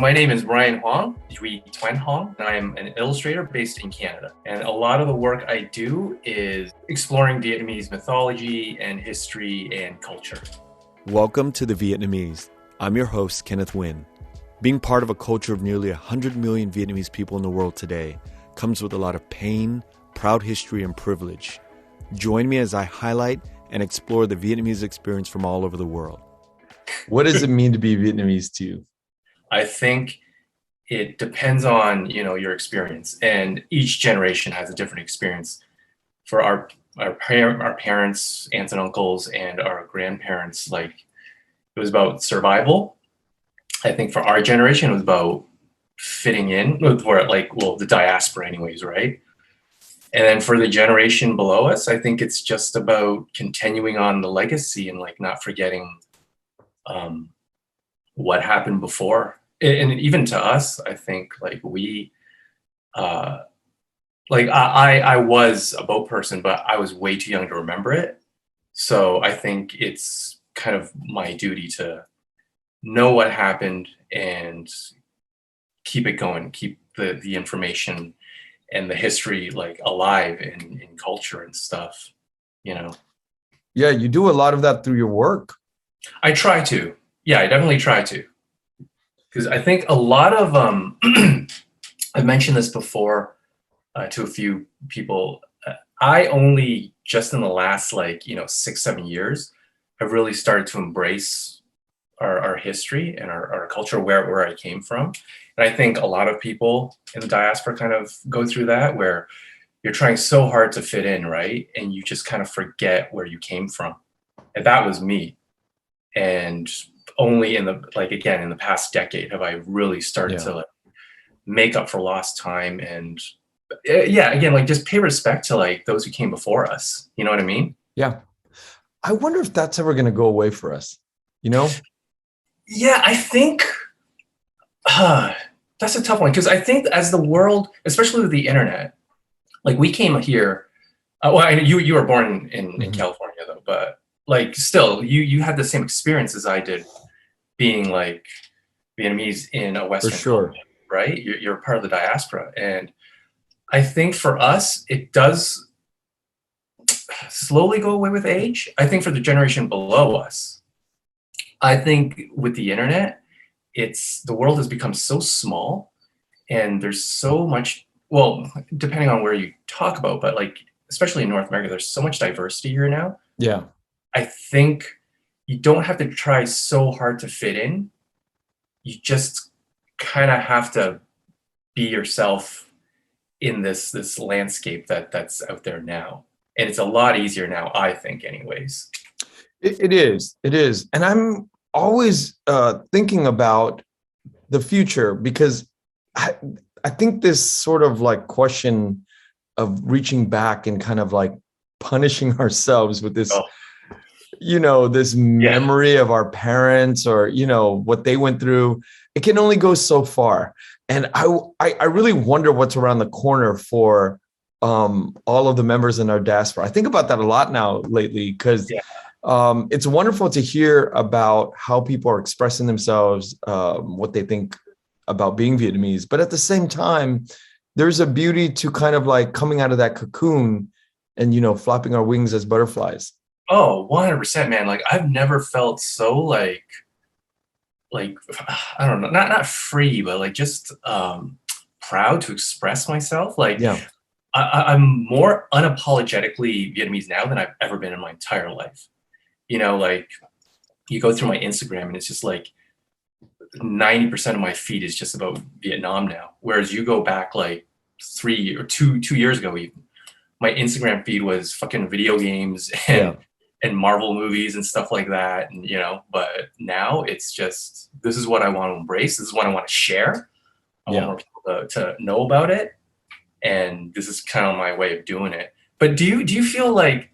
My name is Hoang, Hoang, and I am an illustrator based in Canada. And a lot of the work I do is exploring Vietnamese mythology and history and culture. Welcome to The Vietnamese. I'm your host, Kenneth Nguyen. Being part of a culture of nearly 100 million Vietnamese people in the world today comes with a lot of pain, proud history, and privilege. Join me as I highlight and explore the Vietnamese experience from all over the world. What does it mean to be Vietnamese to you? I think it depends on, your experience, and each generation has a different experience. For our parents, aunts and uncles, and our grandparents, it was about survival. I think for our generation, it was about fitting in, the diaspora anyways, right? And then for the generation below us, I think it's just about continuing on the legacy and not forgetting what happened before. And even to us, I think I was a boat person, but I was way too young to remember it. So I think it's kind of my duty to know what happened and keep it going, keep the information and the history alive in culture and stuff, Yeah, you do a lot of that through your work. I try to. Yeah, I definitely try to. Because I think a lot of, I've mentioned this before to a few people. I only just in the last 6-7 years have really started to embrace our history and our culture, where I came from. And I think a lot of people in the diaspora kind of go through that, where you're trying so hard to fit in, right? And you just kind of forget where you came from. And that was me. And only in the past decade have I really started to make up for lost time and just pay respect to those who came before us. You know what I mean? Yeah. I wonder if that's ever going to go away for us, Yeah, I think that's a tough one, because I think as the world, especially with the internet, we came here, you were born in California though, but still you had the same experience as I did, being Vietnamese in a Western culture, right? You're part of the diaspora. And I think for us, it does slowly go away with age. I think for the generation below us, I think with the internet, the world has become so small, and there's so much, well, depending on where you talk about, but especially in North America, there's so much diversity here now. Yeah. I think you don't have to try so hard to fit in. You just kind of have to be yourself in this landscape that's out there now. And it's a lot easier now, I think, anyways. It is. And I'm always thinking about the future, because I think this sort of question of reaching back and kind of punishing ourselves with this, this memory of our parents, or, what they went through, it can only go so far. And I really wonder what's around the corner for all of the members in our diaspora. I think about that a lot now lately, because it's wonderful to hear about how people are expressing themselves, what they think about being Vietnamese. But at the same time, there's a beauty to kind of coming out of that cocoon and, flapping our wings as butterflies. Oh, 100%, man. I've never felt so I don't know, not free, but just proud to express myself. I'm more unapologetically Vietnamese now than I've ever been in my entire life. You go through my Instagram and it's just 90% of my feed is just about Vietnam now. Whereas you go back 3 or 2 years ago, even, my Instagram feed was fucking video games and Marvel movies and stuff like that. And, but now it's just, this is what I want to embrace. This is what I want to share. I want more people to know about it. And this is kind of my way of doing it. But do you feel I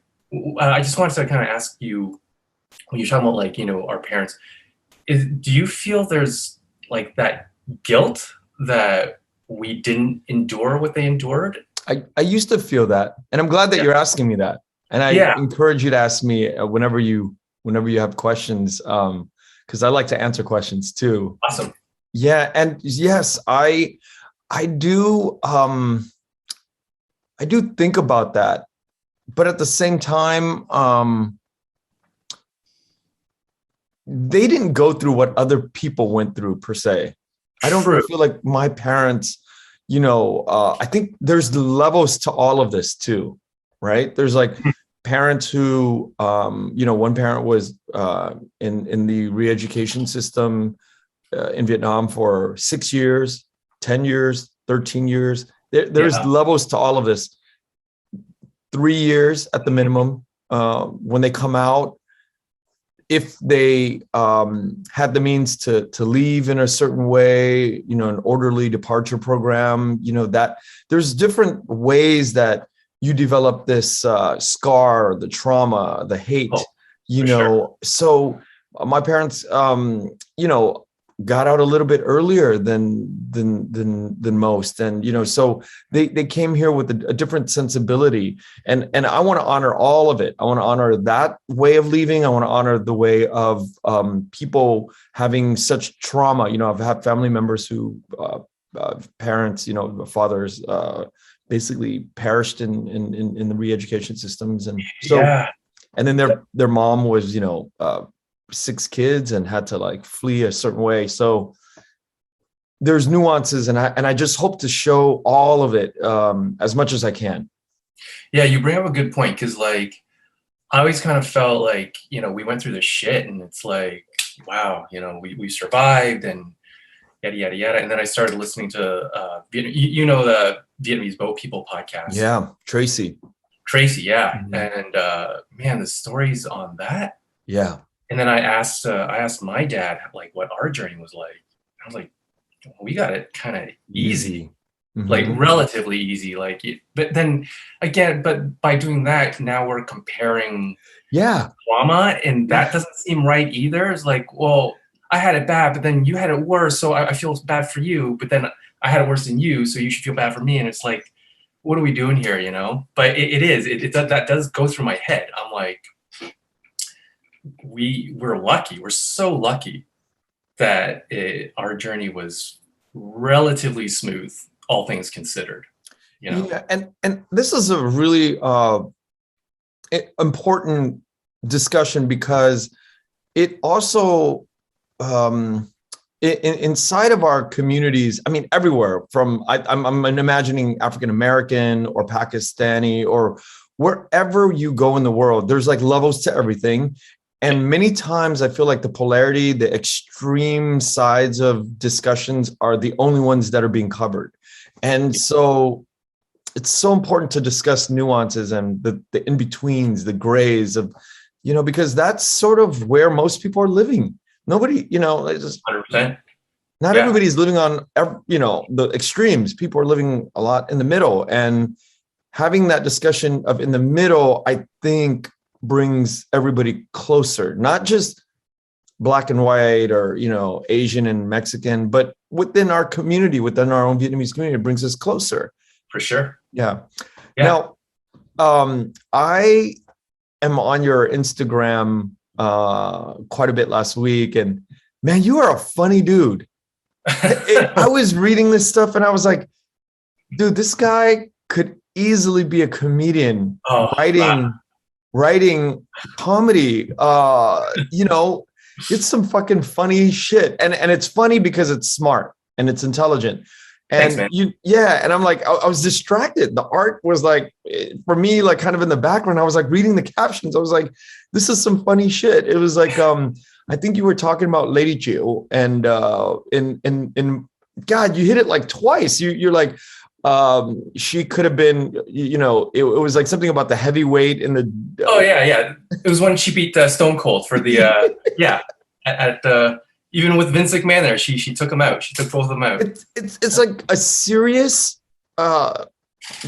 just wanted to kind of ask you, when you're talking about our parents, do you feel there's that guilt that we didn't endure what they endured? I used to feel that, and I'm glad that you're asking me that. And I encourage you to ask me whenever you have questions, because I like to answer questions too. Awesome. Yeah, and yes, I do I do think about that, but at the same time, they didn't go through what other people went through per se. I don't True. feel like my parents, I think there's levels to all of this too, right? There's like parents who, one parent was in the re-education system in Vietnam for 6 years, 10 years, 13 years. There's Yeah. levels to all of this. 3 years at the minimum. When they come out, if they had the means to leave in a certain way, an orderly departure program, that there's different ways that you develop this scar, the trauma, the hate, Sure. So my parents, got out a little bit earlier than most, and so they came here with a different sensibility, and I want to honor all of it. I want to honor that way of leaving. I want to honor the way of people having such trauma. I've had family members who parents, fathers basically perished in the re-education systems, and so Yeah. and then their mom was 6 kids and had to like flee a certain way. So there's nuances, and I just hope to show all of it as much as I can. Yeah, you bring up a good point, because like I always kind of felt like, we went through this shit, and it's like, wow, we survived, and yada yada yada. And then I started listening to the Vietnamese Boat People podcast. Yeah, Tracy, yeah. Mm-hmm. And man, the stories on that. Yeah. And then I asked my dad like what our journey was like. I was like, we got it kind of easy. Mm-hmm. Like relatively easy. But then again, but by doing that, now we're comparing trauma, and that doesn't seem right either. It's like, well, I had it bad, but then you had it worse, so I feel bad for you. But then I had it worse than you, so you should feel bad for me. And it's like, what are we doing here? But that does go through my head. I'm like, we're lucky. We're so lucky that our journey was relatively smooth, all things considered. Yeah, and this is a really important discussion, because it also inside of our communities, I mean, everywhere from I'm imagining African American or Pakistani or wherever you go in the world, there's like levels to everything. And many times I feel like the polarity, the extreme sides of discussions are the only ones that are being covered. And so it's so important to discuss nuances and the in-betweens, the grays of, because that's sort of where most people are living. Nobody, just 100%. Not everybody's living on, the extremes. People are living a lot in the middle, and having that discussion of in the middle, I think, brings everybody closer, not just black and white or, Asian and Mexican, but within our community, within our own Vietnamese community, it brings us closer. For sure. Yeah. Now, I am on your Instagram quite a bit last week, and man, you are a funny dude. I was reading this stuff and I was like, dude, this guy could easily be a comedian writing comedy. It's some fucking funny shit. And it's funny because it's smart and it's intelligent. And thanks, and I'm like, I was distracted. The art was like, for me, like kind of in the background. I was like reading the captions. I was like, this is some funny shit. It was like, I think you were talking about Lady Jill, and in God, you hit it like twice. You're like, she could have been, it was like something about the heavyweight in the. Oh yeah. It was when she beat Stone Cold for the at even with Vince McMahon there, she took him out. She took both of them out. It's like a serious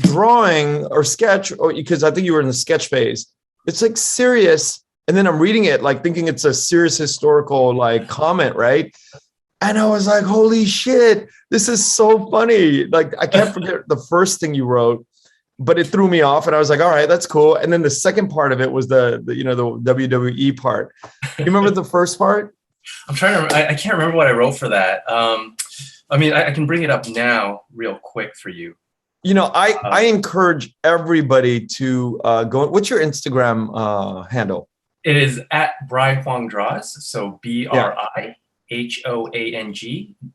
drawing or sketch, or because I think you were in the sketch phase. It's like serious. And then I'm reading it, like thinking it's a serious historical like comment, right? And I was like, holy shit, this is so funny. Like, I can't forget the first thing you wrote, but it threw me off. And I was like, all right, that's cool. And then the second part of it was the WWE part. You remember the first part? I'm trying to, I can't remember what I wrote for that. I mean, I can bring it up now real quick for you. You know, I encourage everybody to go. What's your Instagram handle? It is at Bri Hoang Draws. So BRIHOANG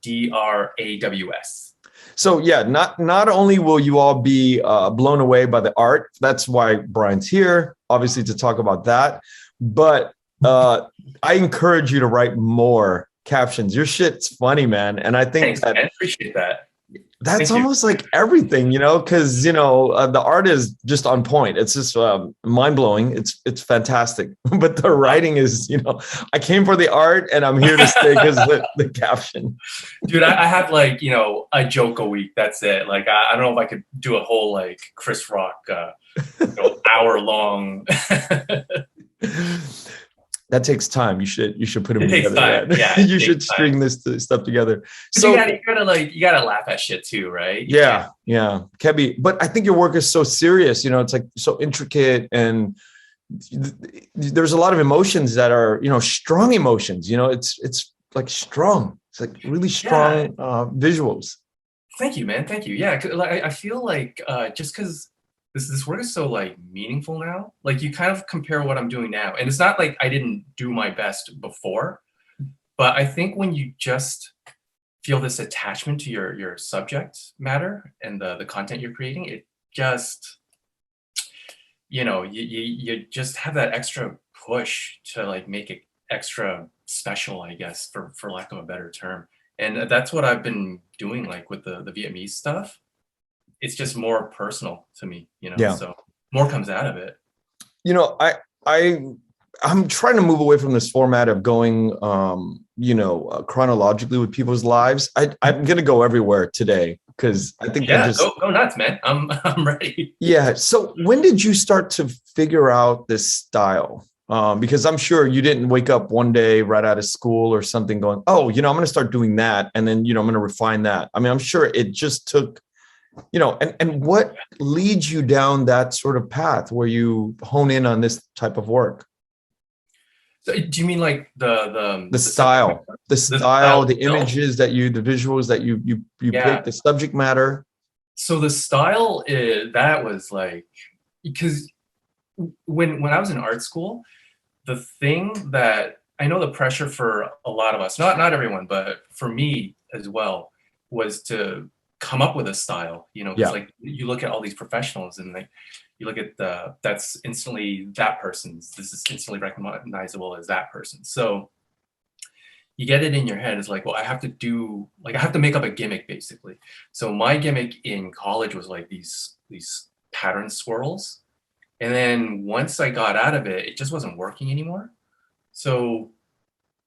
DRAWS. So not only will you all be blown away by the art, that's why Brian's here, obviously, to talk about that. But I encourage you to write more captions. Your shit's funny, man. And I think Thanks, man. Appreciate that. That's almost like everything, you know, because, you know, the art is just on point. It's just mind blowing. It's fantastic. But the writing is, you know, I came for the art and I'm here to stay because the caption. Dude, I have like, you know, a joke a week. That's it. Like, I don't know if I could do a whole like Chris Rock, hour long. That takes time. You should put them together. Time. Yeah, you should string this stuff together. So you gotta laugh at shit too, right? Yeah. Kebby, but I think your work is so serious. You know, it's like so intricate, and there's a lot of emotions that are, you know, strong emotions. You know, it's like strong. It's like really strong visuals. Thank you, man. Thank you. Yeah, I feel like just because this work is so like meaningful now, like you kind of compare what I'm doing now, and it's not like I didn't do my best before, but I think when you just feel this attachment to your subject matter and the content you're creating, it just, you know, you just have that extra push to like make it extra special, I guess, for lack of a better term. And that's what I've been doing, like with the Vietnamese stuff. It's just more personal to me, you know. Yeah. So more comes out of it. You know, I'm trying to move away from this format of going, you know, chronologically with people's lives. I'm gonna go everywhere today because I think go nuts, man. I'm ready. Yeah. So when did you start to figure out this style? Because I'm sure you didn't wake up one day right out of school or something going, oh, you know, I'm going to start doing that. And then, you know, I'm going to refine that. I mean, I'm sure it just took, you know, and what leads you down that sort of path where you hone in on this type of work? So, do you mean like the style, the images that the visuals that you pick, the subject matter? So the style that was like, because when I was in art school, the thing that I know the pressure for a lot of us, not everyone, but for me as well, was to come up with a style, you know, like you look at all these professionals and like you look at that's instantly that person's, this is instantly recognizable as that person. So you get it in your head. It's like, well, I have to make up a gimmick basically. So my gimmick in college was like these pattern swirls. And then once I got out of it, it just wasn't working anymore. So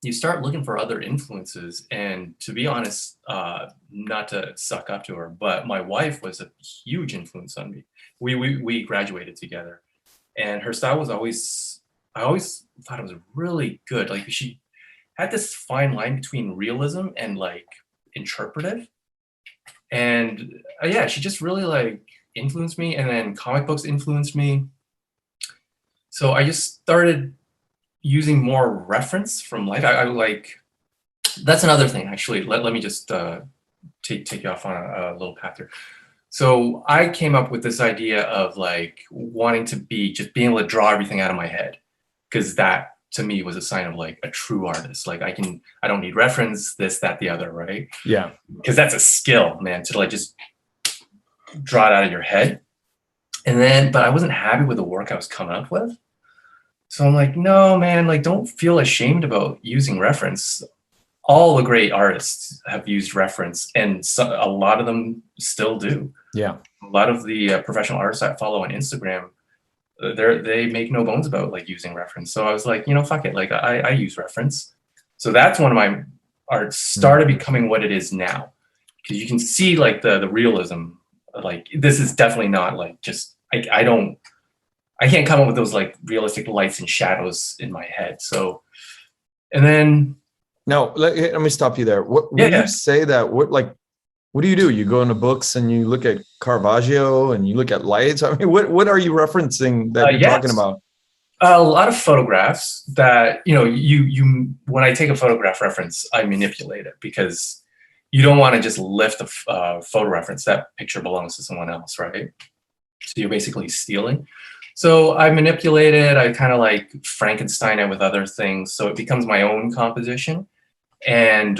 you start looking for other influences. And to be honest, not to suck up to her, but my wife was a huge influence on me. We graduated together, and her style was I always thought it was really good. Like she had this fine line between realism and like interpretive. And she just really like influenced me. And then comic books influenced me. So I just started using more reference from life. I like, that's another thing, actually. Let me just take you off on a little path here. So I came up with this idea of like wanting to just being able to draw everything out of my head, because that to me was a sign of like a true artist. Like I don't need reference, this, that, the other, right? Yeah. Because that's a skill, man, to like just draw it out of your head. And then, but I wasn't happy with the work I was coming up with. So I'm like, no, man, like don't feel ashamed about using reference. All the great artists have used reference, and a lot of them still do. Yeah. A lot of the professional artists I follow on Instagram, they make no bones about like using reference. So I was like, you know, fuck it. Like I use reference. So that's when my art started becoming what it is now. Because you can see like the realism, like this is definitely not like just, I can't come up with those like realistic lights and shadows in my head. So, and then. No, let me stop you there. When you say that, what do you do? You go into books and you look at Caravaggio and you look at lights. I mean, what are you referencing that you're talking about? A lot of photographs that, you know, you when I take a photograph reference, I manipulate it because you don't want to just lift a photo reference. That picture belongs to someone else, right? So you're basically stealing. So I manipulate it. I kind of like Frankenstein it with other things. So it becomes my own composition. And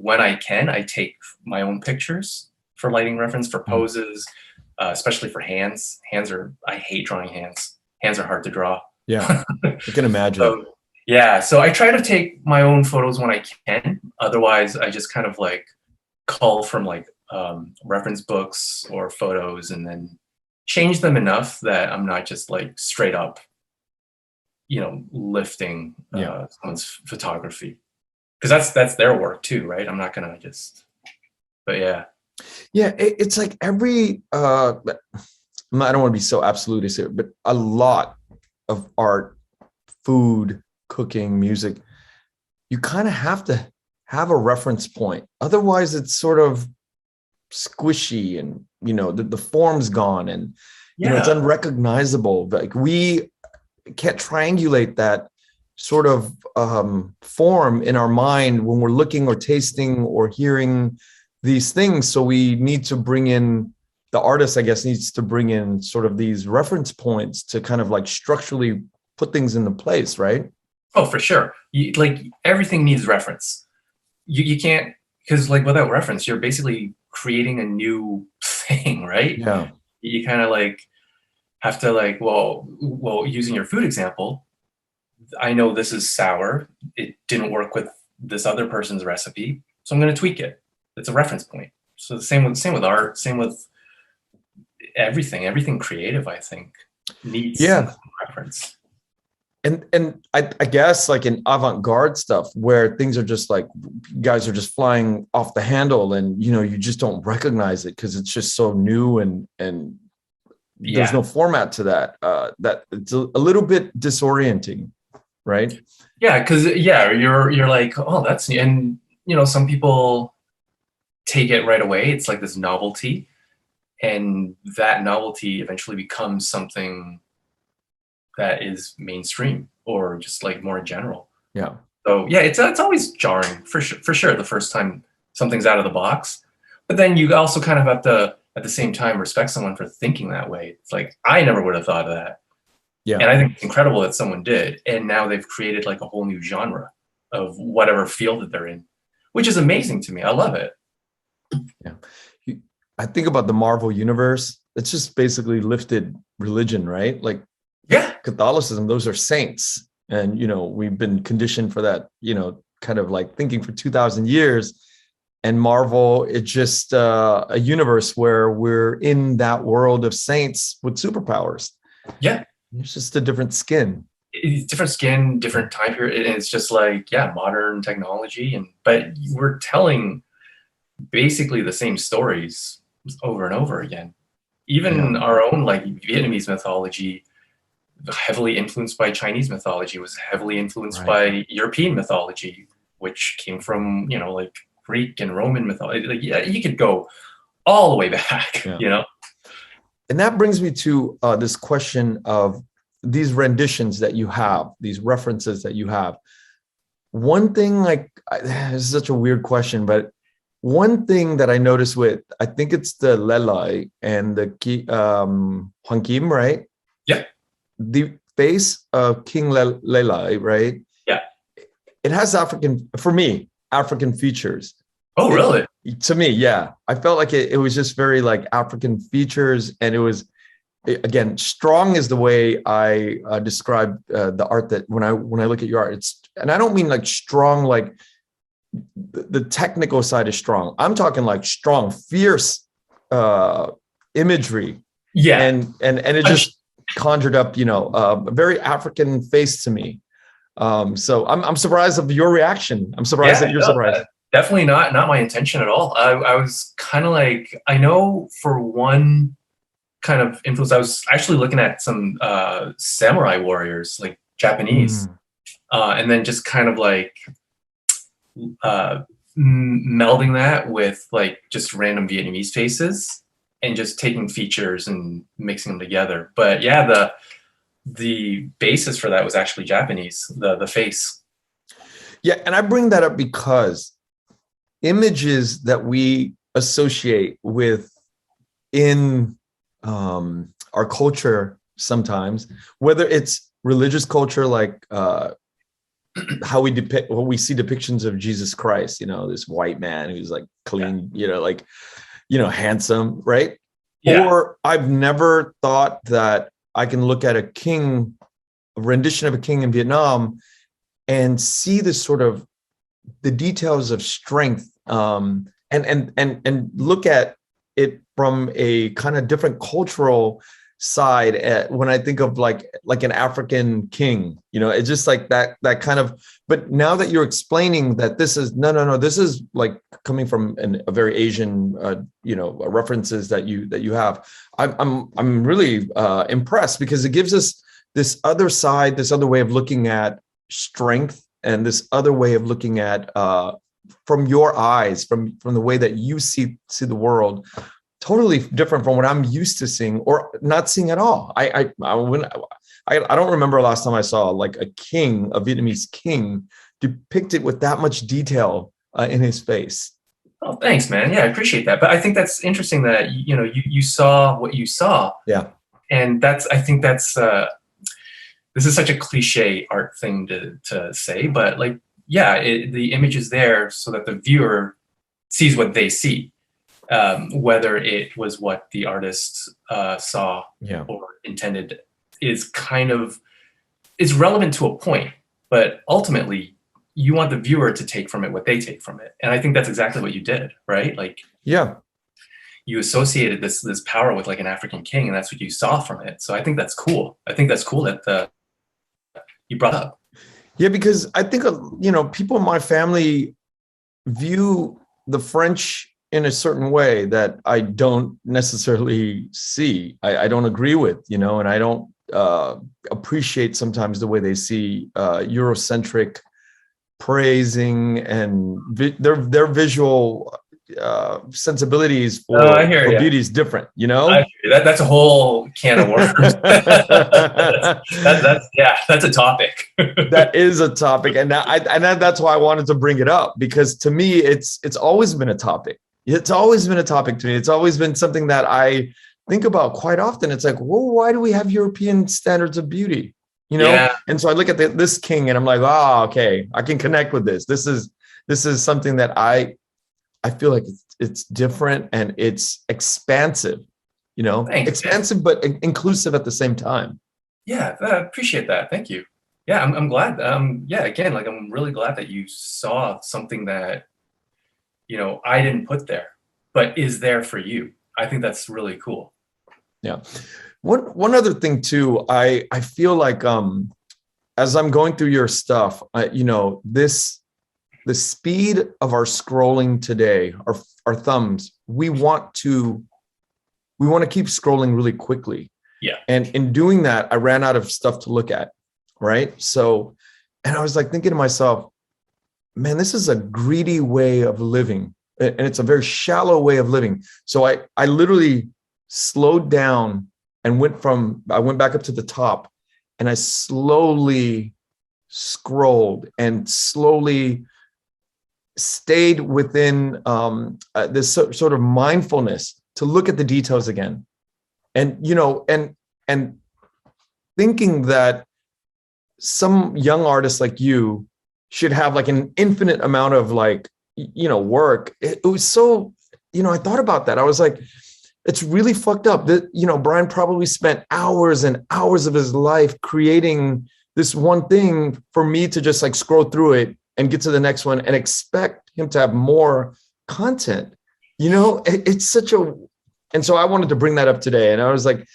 when I can, I take my own pictures for lighting reference, for poses, especially for hands. I hate drawing hands. Hands are hard to draw. Yeah, I can imagine. So, yeah, so I try to take my own photos when I can. Otherwise, I just kind of like cull from like reference books or photos and then change them enough that I'm not just like straight up, lifting someone's photography. Because that's their work too, right? I'm not gonna but yeah. Yeah, it's like every, I don't want to be so absolutist here, but a lot of art, food, cooking, music, you kind of have to have a reference point. Otherwise, it's sort of squishy and, the form's gone and, it's unrecognizable. Like we can't triangulate that sort of form in our mind when we're looking or tasting or hearing these things. So we need to bring in, the artist, I guess, needs to bring in sort of these reference points to kind of like structurally put things into place, right? Oh, for sure. Like everything needs reference. You can't, because like without reference, you're basically creating a new thing, right? Yeah. You kind of like have to like, well, using your food example, I know this is sour. It didn't work with this other person's recipe, so I'm going to tweak it. It's a reference point. So the same with art, same with everything creative, I think needs reference. And I guess like in avant-garde stuff where things are just like guys are just flying off the handle and you just don't recognize it because it's just so new and there's no format to that. That it's a little bit disorienting, right? Yeah, because you're like, oh, that's new. And some people take it right away. It's like this novelty, and that novelty eventually becomes something that is mainstream or just like more general. Yeah. So yeah, it's always jarring for sure the first time something's out of the box, but then you also kind of have to at the same time respect someone for thinking that way. It's like I never would have thought of that. Yeah. And I think it's incredible that someone did, and now they've created like a whole new genre of whatever field that they're in, which is amazing to me. I love it. Yeah. I think about the Marvel universe. It's just basically lifted religion, right? Like Catholicism, those are saints. And, we've been conditioned for that, kind of like thinking for 2,000 years. And Marvel, it's just a universe where we're in that world of saints with superpowers. Yeah. It's just a different skin. It's different skin, different time period. And it's just like, modern technology. But we're telling basically the same stories over and over again. Even our own like Vietnamese mythology, heavily influenced by Chinese mythology, was heavily influenced by European mythology, which came from, like Greek and Roman mythology. Like, you could go all the way back, And that brings me to this question of these renditions that you have, these references that you have. One thing, this is such a weird question, but one thing that I noticed with, I think it's the Lelai and the Hoang Kim, right? Yeah. The face of King Lelai, right? Yeah. It has African features. Oh, really? To me, yeah. I felt like it was just very like African features. And it was, again, strong is the way I describe the art that when I look at your art, and I don't mean like strong, like the technical side is strong. I'm talking like strong, fierce imagery. Yeah. And it just conjured up, a very African face to me. So I'm surprised of your reaction. I'm surprised that you're surprised. Definitely not my intention at all. I was kind of like, I know for one kind of influence, I was actually looking at some samurai warriors, like Japanese, and then just kind of like melding that with like just random Vietnamese faces and just taking features and mixing them together. But yeah, the basis for that was actually Japanese, the face. Yeah, and I bring that up because images that we associate with in our culture sometimes, whether it's religious culture, like how we depict, what we see depictions of Jesus Christ, this white man who's like clean, handsome, right? Yeah. Or I've never thought that I can look at a rendition of a king in Vietnam and see this sort of the details of strength, and look at it from a kind of different cultural side. When I think of like an African king, it's just like that kind of. But now that you're explaining that this is no, this is like coming from a very Asian, references that you have. I'm really impressed, because it gives us this other side, this other way of looking at strength, and this other way of looking at from your eyes, from the way that you see the world. Totally different from what I'm used to seeing, or not seeing at all. I don't remember last time I saw like a Vietnamese king depicted with that much detail in his face. Oh, thanks, man. Yeah, I appreciate that. But I think that's interesting that you saw what you saw. Yeah, and I think that's this is such a cliche art thing to say, but like, yeah, the image is there so that the viewer sees what they see. Whether it was what the artist saw or intended is relevant to a point, but ultimately you want the viewer to take from it what they take from it. And I think that's exactly what you did, right? Like, yeah, you associated this power with like an African king, and that's what you saw from it. So I think that's cool. I think that's cool that you brought up. Yeah, because I think people in my family view the French in a certain way that I don't necessarily see. I don't agree with, and I don't appreciate sometimes the way they see Eurocentric praising, and their visual sensibilities for beauty is different, I hear you. That's a whole can of worms. That's a topic. That is a topic, and that's why I wanted to bring it up, because to me it's always been a topic. It's always been a topic to me. It's always been something that I think about quite often. It's like, well, why do we have European standards of beauty? Yeah. And so I look at this king and I'm like, okay, I can connect with this. This is something that I feel like it's different, and it's expansive, Thanks, expansive, but inclusive at the same time. Yeah, I appreciate that. Thank you. Yeah, I'm glad. Again, like, I'm really glad that you saw something that, I didn't put there, but is there for you. I think that's really cool. Yeah. One other thing too, I feel like as I'm going through your stuff, the speed of our scrolling today, our thumbs, we want to keep scrolling really quickly. Yeah. And in doing that, I ran out of stuff to look at. Right. So, and I was like thinking to myself, man, this is a greedy way of living. And it's a very shallow way of living. So I literally slowed down and I went back up to the top, and I slowly scrolled and slowly stayed within this sort of mindfulness to look at the details again. And, and thinking that some young artists like you should have like an infinite amount of like, work. It was so, I thought about that. I was like, it's really fucked up that, Brian probably spent hours and hours of his life creating this one thing for me to just like scroll through it and get to the next one and expect him to have more content. It's such and so I wanted to bring that up today. And I was like,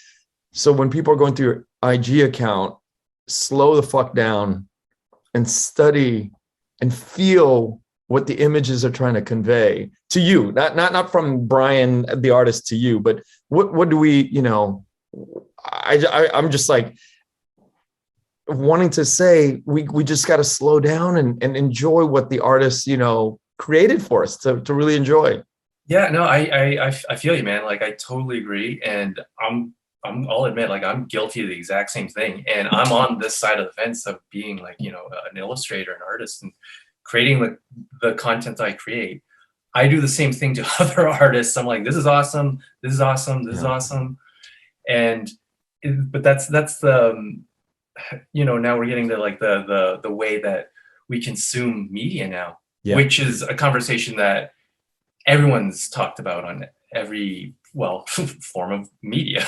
so when people are going through your IG account, slow the fuck down and study and feel what the images are trying to convey to you, not from Brian, the artist, to you, but what do we, I'm just like wanting to say, we just got to slow down and enjoy what the artist, created for us to really enjoy. Yeah, no, I feel you, man. Like, I totally agree. And I'll admit, like, I'm guilty of the exact same thing. And I'm on this side of the fence of being like, an illustrator, an artist, and creating the content I create. I do the same thing to other artists. I'm like, this is awesome, this is awesome, this is Yeah. awesome. But that's the, now we're getting to like the way that we consume media now, Yeah. which is a conversation that everyone's talked about on every form of media.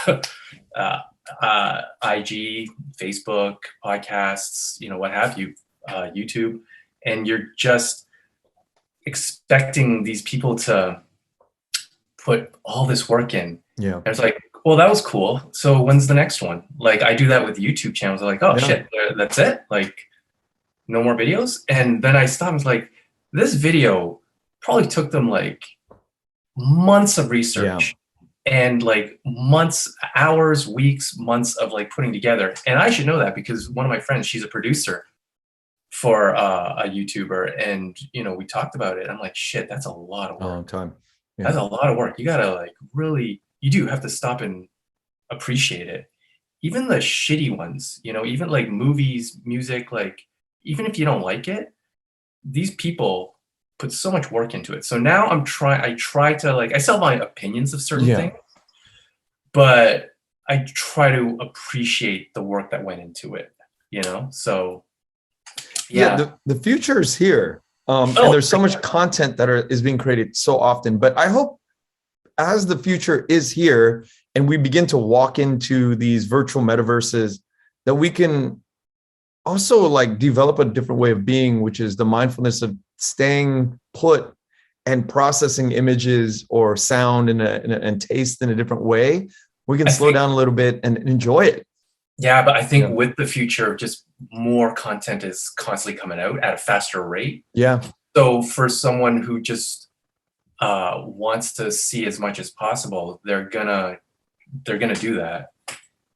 IG, Facebook, podcasts, what have you, YouTube, and you're just expecting these people to put all this work in. Yeah. And it's like, well, that was cool. So when's the next one? Like I do that with YouTube channels. I'm like, oh shit, that's it? Like no more videos? And then I stopped and was like, this video probably took them like months of research and like months, hours, weeks, months of like putting together. And I should know that because one of my friends, she's a producer for a YouTuber, and we talked about it. I'm like, shit, that's a lot of work. A long time. Yeah. That's a lot of work. You gotta like really, you do have to stop and appreciate it. Even the shitty ones, even like movies, music, like even if you don't like it, these people put so much work into it. So now I try to like, I still have my opinions of certain things, but I try to appreciate the work that went into it, so the future is here. And there's so much content that is being created so often, but I hope as the future is here and we begin to walk into these virtual metaverses, that we can also like develop a different way of being, which is the mindfulness of staying put and processing images or sound and taste in a different way. We can slow down a little bit and enjoy it. Yeah, but I think with the future, just more content is constantly coming out at a faster rate. Yeah. So for someone who just wants to see as much as possible, they're gonna do that,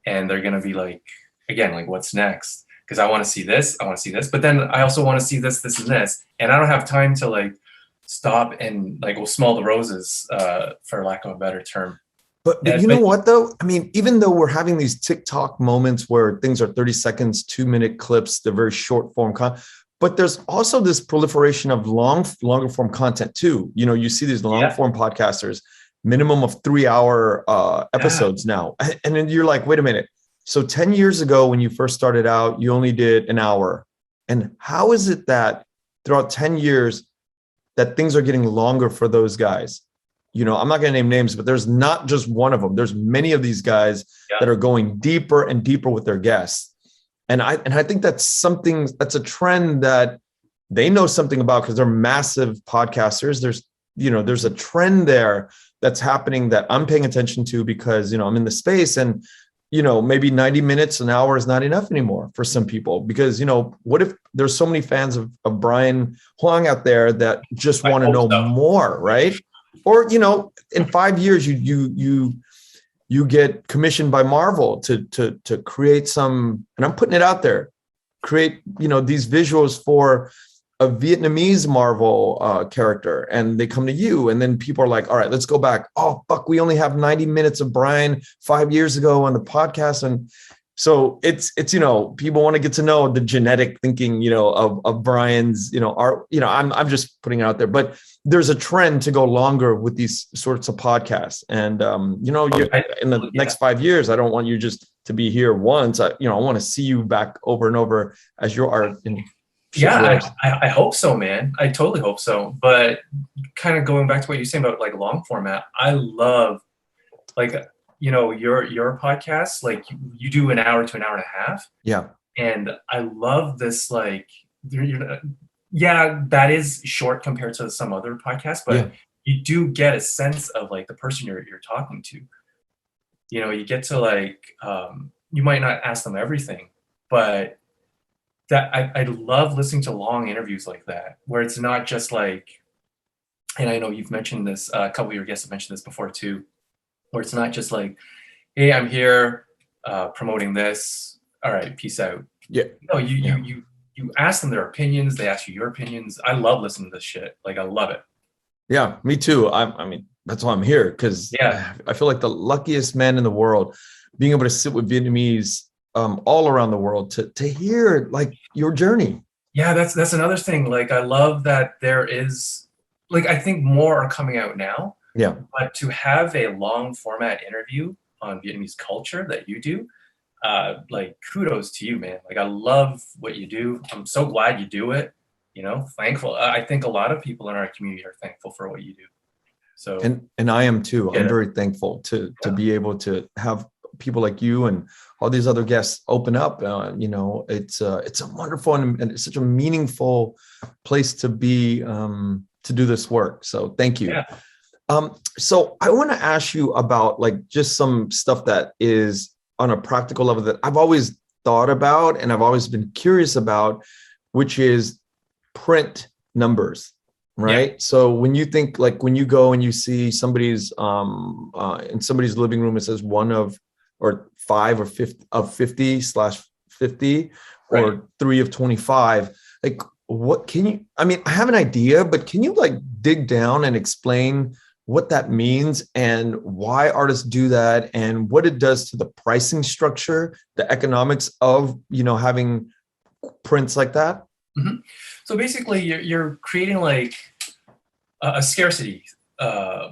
and they're gonna be like, again, like, what's next? Because I want to see this, but then I also want to see this, this, and this, and I don't have time to like stop and like smell the roses, for lack of a better term. But you know what though? I mean, even though we're having these TikTok moments where things are 30 seconds, 2-minute clips, they're very short form content, but there's also this proliferation of longer form content too. You see these long form podcasters, minimum of 3-hour episodes now. And then you're like, wait a minute. So 10 years ago, when you first started out, you only did an hour. And how is it that throughout 10 years that things are getting longer for those guys? I'm not going to name names, but there's not just one of them. There's many of these guys that are going deeper and deeper with their guests. And I think that's a trend that they know something about because they're massive podcasters. There's a trend there that's happening that I'm paying attention to because, I'm in the space, and, maybe 90 minutes, an hour is not enough anymore for some people because, what if there's so many fans of Brian Hoang out there that just want to know more, right? Or, in 5 years, you get commissioned by Marvel to create some, and I'm putting it out there, create, these visuals for a Vietnamese Marvel character, and they come to you, and then people are like, all right, let's go back. Oh, fuck, we only have 90 minutes of Brian 5 years ago on the podcast. And so it's people want to get to know the genetic thinking, of Brian's, art, I'm just putting it out there, but there's a trend to go longer with these sorts of podcasts. And, in the next 5 years, I don't want you just to be here once. I want to see you back over and over as your art. I hope so, man. I totally hope so. But kind of going back to what you're saying about like long format, I love like, your podcast, like you do an hour to an hour and a half. Yeah. And I love this, like, that is short compared to some other podcasts, but you do get a sense of like the person you're talking to. You get to like, you might not ask them everything, but that I love listening to long interviews like that, where it's not just like, and I know you've mentioned this, a couple of your guests have mentioned this before too, where it's not just like, hey, I'm here promoting this. All right, peace out. Yeah. No, you ask them their opinions. They ask you your opinions. I love listening to this shit. Like, I love it. Yeah, me too. I mean, that's why I'm here, because I feel like the luckiest man in the world, being able to sit with Vietnamese all around the world to hear like your journey. Yeah, that's another thing. Like, I love that there is like I think more are coming out now. Yeah. But to have a long format interview on Vietnamese culture that you do, like kudos to you, man. Like I love what you do. I'm so glad you do it. You know, thankful. I think a lot of people in our community are thankful for what you do. So And I am too. I'm yeah. very thankful to be able to have people like you and all these other guests open up. You know, it's a wonderful and it's such a meaningful place to be, to do this work. So thank you. Yeah. So I want to ask you about like just some stuff that is on a practical level that I've always thought about and I've always been curious about, which is print numbers. Right. Yeah. So when you think, like when you go and you see somebody's in somebody's living room, it says 1 of or 5 or 50/50 or Right. 3 of 25, like what can you, I mean, I have an idea, but can you like dig down and explain what that means and why artists do that and what it does to the pricing structure, the economics of, you know, having prints like that? Mm-hmm. So basically, you're creating like a scarcity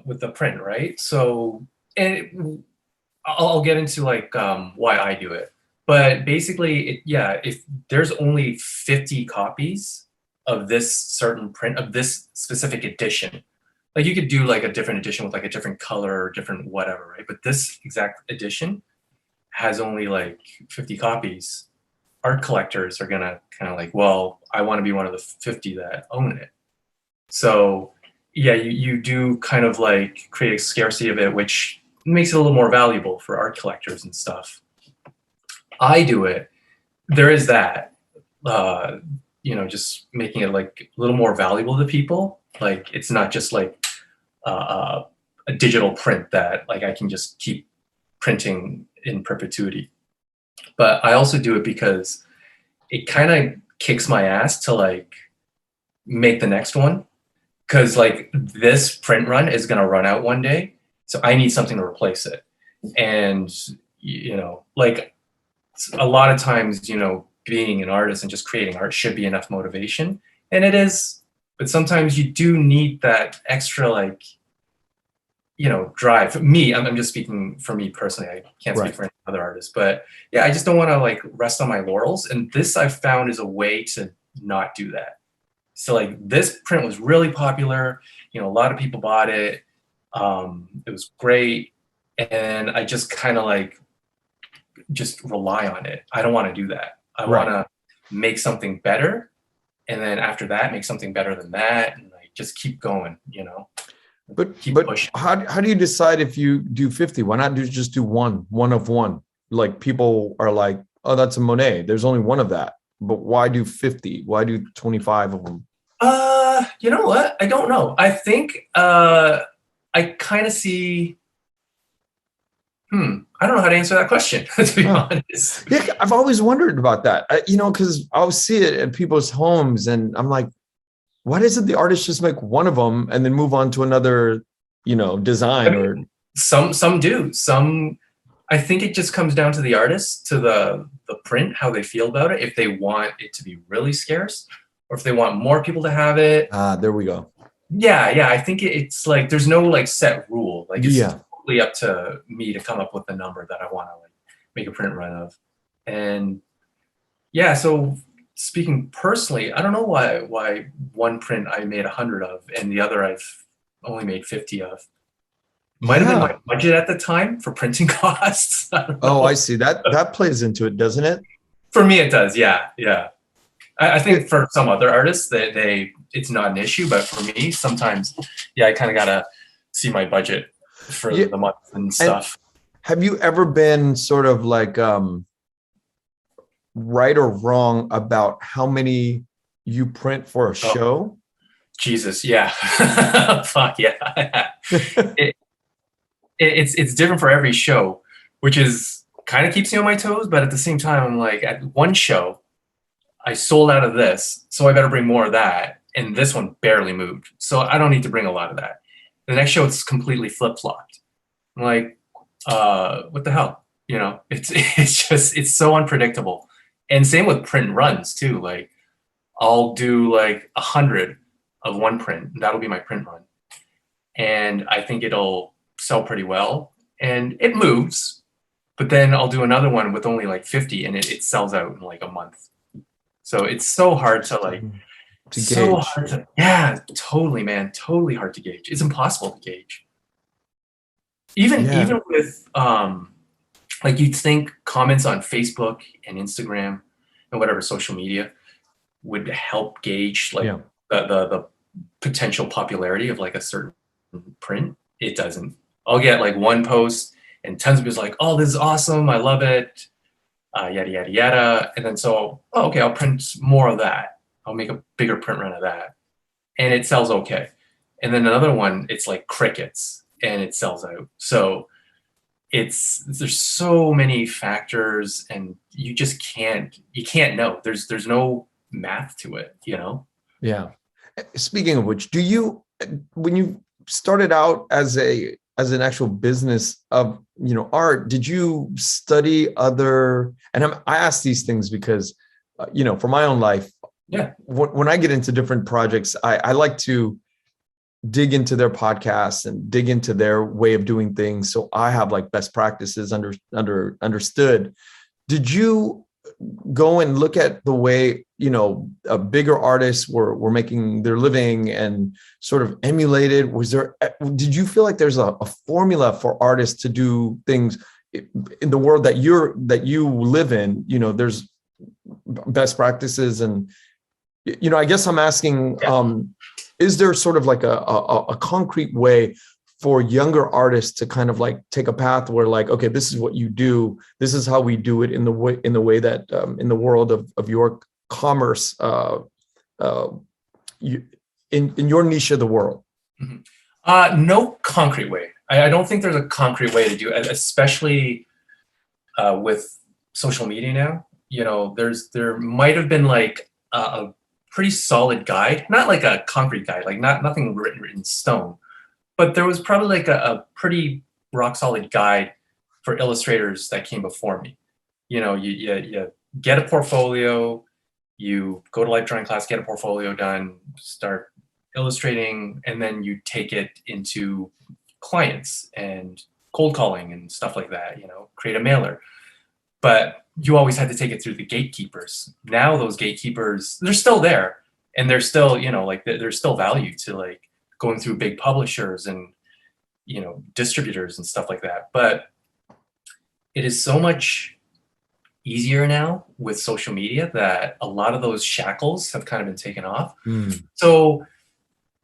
with the print, right? So, and I'll get into like why I do it, but basically, if there's only 50 copies of this certain print of this specific edition, like you could do like a different edition with like a different color or different whatever, right? But this exact edition has only like 50 copies. Art collectors are gonna kind of like, well, I want to be one of the 50 that own it. So yeah, you do kind of like create a scarcity of it, which makes it a little more valuable for art collectors and stuff. I do it. There is that, you know, just making it like a little more valuable to people. Like it's not just like a digital print that like I can just keep printing in perpetuity. But I also do it because it kind of kicks my ass to like make the next one. Because like this print run is going to run out one day. So I need something to replace it. And, you know, like a lot of times, you know, being an artist and just creating art should be enough motivation. And it is. But sometimes you do need that extra like, you know, drive. For me, I'm just speaking for me personally. I can't speak for any other artists, but yeah, I just don't want to like rest on my laurels. And this I've found is a way to not do that. So like this print was really popular. You know, a lot of people bought it. It was great. And I just kind of like just rely on it. I don't want to do that. I want to make something better. And then after that, make something better than that. And like just keep going, you know. But how do you decide if you do 50? Why not just do one of one? Like people are like, oh, that's a Monet. There's only one of that. But why do 50? Why do 25 of them? You know what? I don't know. I think I kind of see. I don't know how to answer that question, to be honest. Yeah, I've always wondered about that. You know, because I'll see it at people's homes, and I'm like, why doesn't the artist just make one of them and then move on to another, you know, design? I mean, or some do. Some, I think it just comes down to the artist, to the print, how they feel about it. If they want it to be really scarce, or if they want more people to have it. There we go. Yeah. I think it's like there's no like set rule. Like it's totally up to me to come up with a number that I want to like make a print run of. And yeah, so speaking personally, I don't know why one print I made 100 of and the other I've only made 50 of. Might have been my budget at the time for printing costs. I see. That plays into it, doesn't it? For me, it does. Yeah. I think for some other artists that it's not an issue, but for me, sometimes, I kind of gotta see my budget for the month and stuff. And have you ever been sort of like right or wrong about how many you print for a show? Jesus, yeah. Fuck yeah. It's different for every show, which is kind of keeps me on my toes, but at the same time, I'm like, at one show, I sold out of this, so I better bring more of that, and this one barely moved, so I don't need to bring a lot of that. The next show, it's completely flip-flopped. I'm like, what the hell? You know, it's so unpredictable. And same with print runs too. Like, I'll do like 100 of one print. That'll be my print run. And I think it'll sell pretty well. And it moves, but then I'll do another one with only like 50 and it sells out in like a month. So it's so hard to like, gauge. Yeah, totally, man. Totally hard to gauge. It's impossible to gauge. Even with, like you'd think comments on Facebook and Instagram and whatever social media would help gauge like the potential popularity of like a certain print. It doesn't. I'll get like one post and tons of people like, oh, this is awesome. I love it. Yada, yada, yada. And then so, oh, okay, I'll print more of that. I'll make a bigger print run of that. And it sells okay. And then another one, it's like crickets and it sells out. So there's so many factors and you can't know. There's no math to it, you know? Yeah. Speaking of which, when you started out as an actual business of, art, did you study other, and I ask these things because, for my own life, when I get into different projects, I like to dig into their podcasts and dig into their way of doing things. So I have like best practices understood. Did you go and look at the way, bigger artists were making their living and sort of emulated? Did you feel like there's a formula for artists to do things in the world that you live in? There's best practices and, I guess I'm asking, is there sort of like a concrete way for younger artists to kind of like take a path where like, okay, this is what you do. This is how we do it in the way that in the world of your commerce, in your niche of the world? Mm-hmm. No concrete way. I don't think there's a concrete way to do it, especially with social media now. There might have been like a pretty solid guide, not like a concrete guide, like nothing written in stone, but there was probably like a pretty rock solid guide for illustrators that came before me. You get a portfolio, you go to life drawing class, get a portfolio done, start illustrating, and then you take it into clients and cold calling and stuff like that, create a mailer. But you always had to take it through the gatekeepers. Now those gatekeepers, they're still there, and they're still, there's still value to like going through big publishers and, distributors and stuff like that. But it is so much easier now with social media that a lot of those shackles have kind of been taken off. So,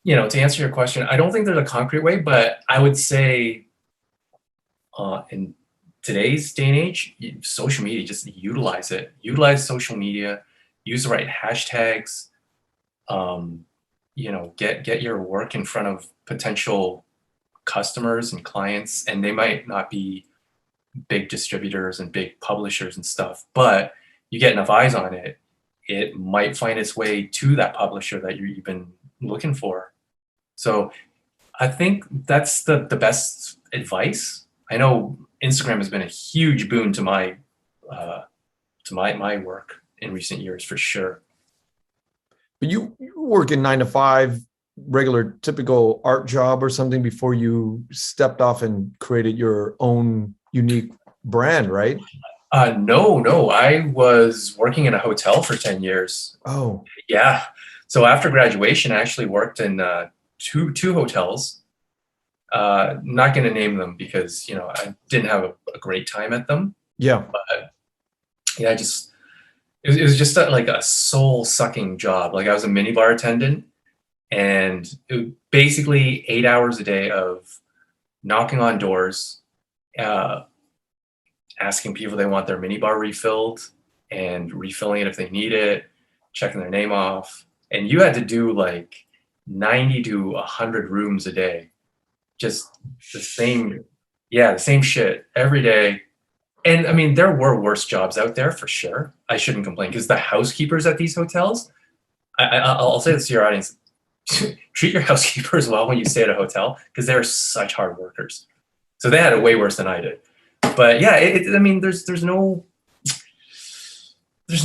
to answer your question, I don't think there's a concrete way, but I would say in today's day and age, social media, just utilize it. Utilize social media, use the right hashtags, get your work in front of potential customers and clients, and they might not be big distributors and big publishers and stuff, but you get enough eyes on it, it might find its way to that publisher that you've been looking for. So I think that's the best advice. I know Instagram has been a huge boon to my work in recent years, for sure. But you work in 9 to 5, regular, typical art job or something before you stepped off and created your own unique brand, right? No. I was working in a hotel for 10 years. Oh, yeah. So after graduation, I actually worked in two hotels. Not going to name them because, I didn't have a great time at them. Yeah. But yeah, it was just like a soul sucking job. Like I was a minibar attendant, and it was basically 8 hours a day of knocking on doors, asking people if they want their minibar refilled and refilling it if they need it, checking their name off. And you had to do like 90 to 100 rooms a day. Just the same shit every day. And I mean, there were worse jobs out there for sure. I shouldn't complain, because the housekeepers at these hotels, I'll say this to your audience, treat your housekeepers well when you stay at a hotel, because they're such hard workers. So they had it way worse than I did. But yeah, I mean, there's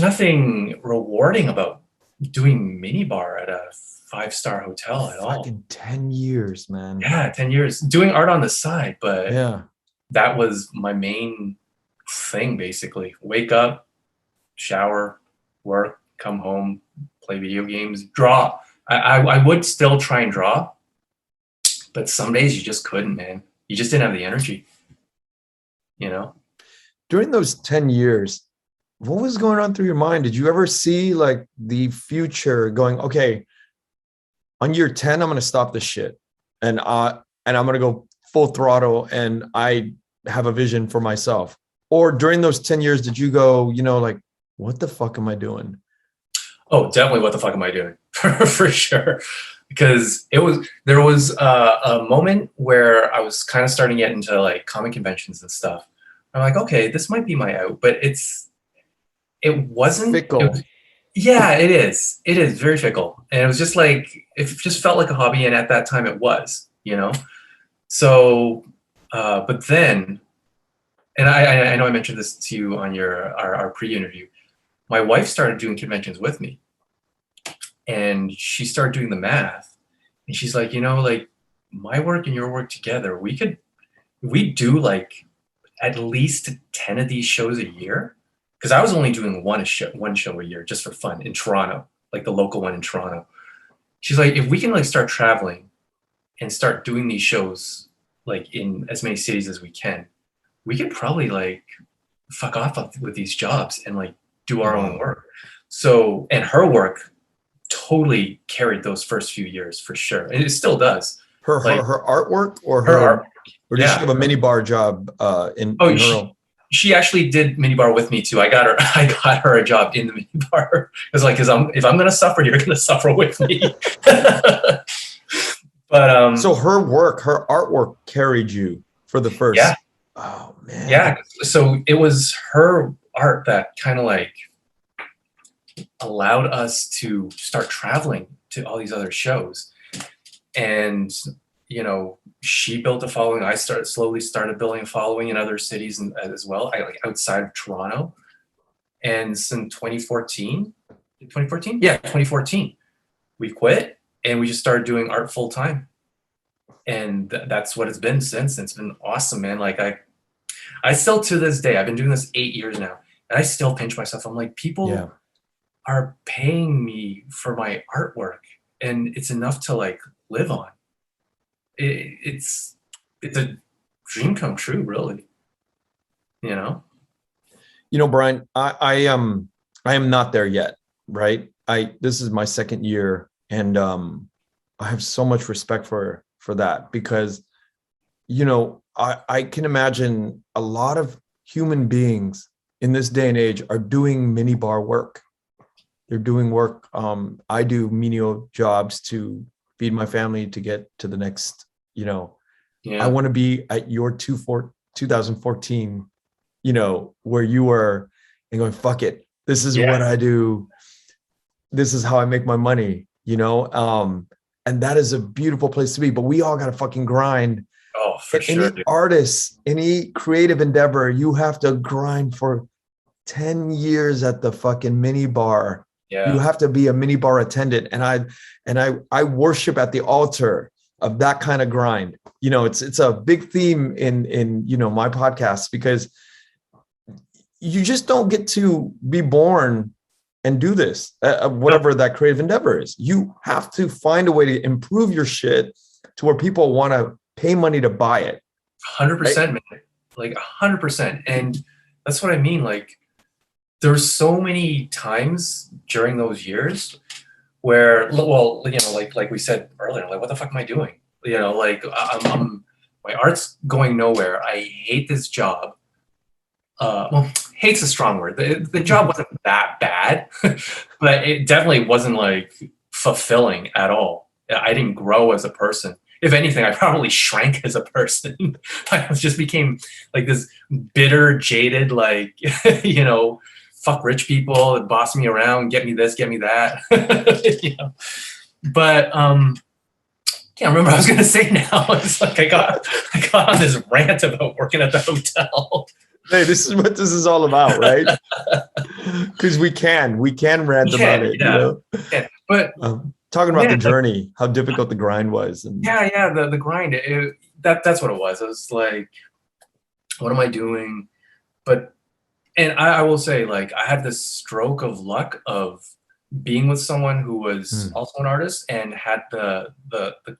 nothing rewarding about doing minibar at a 5-star hotel at all. Fucking 10 years, man. Yeah, 10 years doing art on the side, but Yeah. that was my main thing basically. Wake up, shower, work, come home, play video games, draw. I would still try and draw, but some days you just couldn't, man. You just didn't have the energy, you know? During those 10 years, what was going on through your mind? Did you ever see like the future going, okay, on year 10, I'm going to stop this shit. And I'm going to go full throttle and I have a vision for myself? Or during those 10 years, did you go, you know, like, what the fuck am I doing? Oh, definitely. What the fuck am I doing? For sure. Because there was a moment where I was kind of starting to get into like comic conventions and stuff. I'm like, okay, this might be my out, but it wasn't Fickle. Yeah, it is. It is very fickle. And it was just like, it just felt like a hobby. And at that time it was, you know? So, but then, and I know I mentioned this to you on our pre-interview, my wife started doing conventions with me and she started doing the math and she's like, you know, like my work and your work together, we do like at least 10 of these shows a year. Because I was only doing one show a year just for fun in Toronto, like the local one in Toronto. She's like, if we can like start traveling and start doing these shows like in as many cities as we can, we could probably like fuck off with these jobs and like do our own work. So, and her work totally carried those first few years for sure. And it still does. Her artwork or her art, or did she have a mini bar job in her own? She actually did minibar with me too. I got her a job in the minibar. It was like, if I'm gonna suffer, you're gonna suffer with me. But so her artwork carried you for the first. Yeah. Oh man. Yeah. So it was her art that kind of like allowed us to start traveling to all these other shows, and you know, she built a following. I slowly started building a following in other cities as well, like outside of Toronto. And since 2014, yeah, 2014, we quit and we just started doing art full time. And that's what it's been since. It's been awesome, man. Like I still to this day, I've been doing this 8 years now, and I still pinch myself. I'm like, people are paying me for my artwork, and it's enough to like live on. It's a dream come true, really. You know, Brian, I am not there yet, right? This is my second year, and I have so much respect for that because, you know, I can imagine a lot of human beings in this day and age are doing mini bar work. They're doing work. I do menial jobs to feed my family to get to the next, you know, I want to be at your 2014, you know, where you were and going, fuck it. This is what I do. This is how I make my money, you know? And that is a beautiful place to be, but we all got to fucking grind. Oh, for sure. Any artist, any creative endeavor, you have to grind for 10 years at the fucking mini bar. Yeah. You have to be a mini bar attendant. And I worship at the altar of that kind of grind. You know, it's a big theme in, you know, my podcast, because you just don't get to be born and do this, whatever that creative endeavor is. You have to find a way to improve your shit to where people want to pay money to buy it. 100%, right? Man. Like 100%. And that's what I mean. Like, there's so many times during those years where, well, you know, like we said earlier, like, what the fuck am I doing? You know, like my art's going nowhere. I hate this job. Well, hate's a strong word. The job wasn't that bad, but it definitely wasn't like fulfilling at all. I didn't grow as a person. If anything, I probably shrank as a person. I just became like this bitter, jaded, like, you know, fuck rich people and boss me around, get me this, get me that. You know? But can't remember what I was gonna say now. It's like I got on this rant about working at the hotel. Hey, this is what this is all about, right? Because we can rant about it. Yeah. You know? Yeah. But talking about Yeah, the journey, how difficult the grind was. And yeah, the grind. That's what it was. I was like, what am I doing? But and I will say, like, I had this stroke of luck of being with someone who was also an artist and had the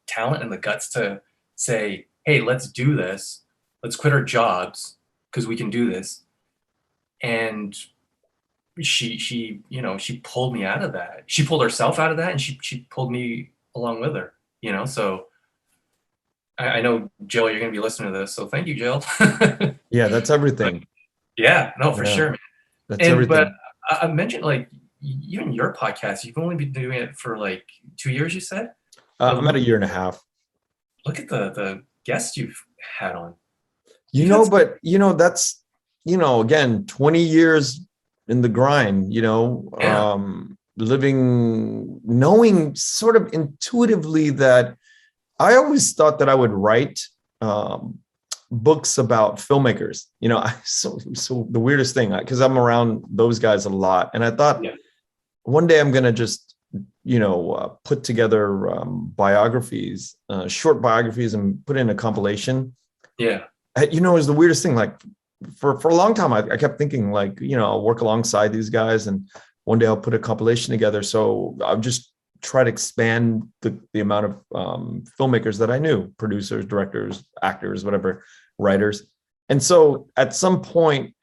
talent and the guts to say, hey, let's do this. Let's quit our jobs because we can do this. And she pulled me out of that. She pulled herself out of that, and she pulled me along with her. So I know, Jill, you're gonna be listening to this, so thank you, Jill. yeah, that's everything. Yeah, no, for Yeah, sure, man. that's everything. But I mentioned, like, even your podcast, you've only been doing it for like 2 years, you said. But I'm at a year and a half. look at the guests you've had on. But that's, again, 20 years in the grind, Yeah. living, knowing sort of intuitively that I always thought that I would write books about filmmakers. So the weirdest thing, because I'm around those guys a lot, and I thought one day I'm gonna just put together biographies, short biographies, and put in a compilation. Yeah. It was the weirdest thing. Like for a long time, I kept thinking, like, I'll work alongside these guys, and one day I'll put a compilation together. So I'll just try to expand the amount of filmmakers that I knew, producers, directors, actors, whatever, writers. And so at some point,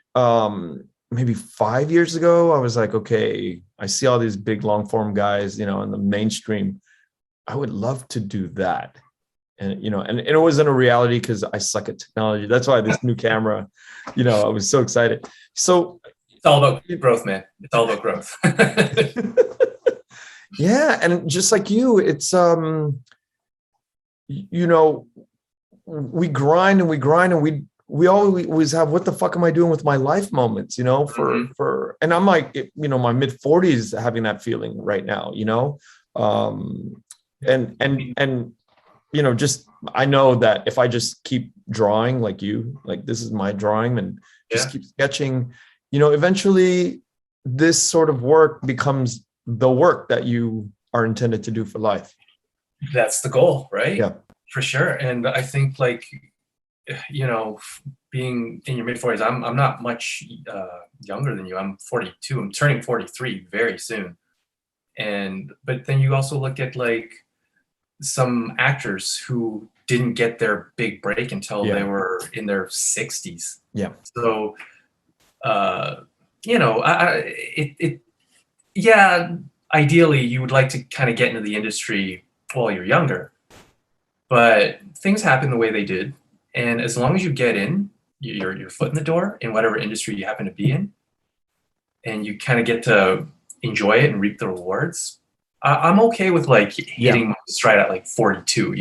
maybe 5 years ago, I was like, okay, I see all these big long form guys, in the mainstream. I would love to do that. And, and it wasn't a reality because I suck at technology. That's why this new camera, I was so excited. So it's all about growth, man. It's all about growth. Yeah. And just like you, it's, we grind and we grind, and we always have, what the fuck am I doing with my life moments, and I'm like, my mid 40s having that feeling right now, and just, I know that if I just keep drawing like this is my drawing, and just keep sketching, eventually this sort of work becomes the work that you are intended to do for life. That's the goal, right? Yeah, for sure. And I think, like, being in your mid 40s, I'm not much younger than you. I'm 42. I'm turning 43 very soon. But then you also look at, like, some actors who didn't get their big break until they were in their 60s. Yeah. So, ideally you would like to kind of get into the industry while you're younger, but things happen the way they did. And as long as you get in, your foot in the door in whatever industry you happen to be in, and you kind of get to enjoy it and reap the rewards, I'm okay with, like, hitting my stride at like 42,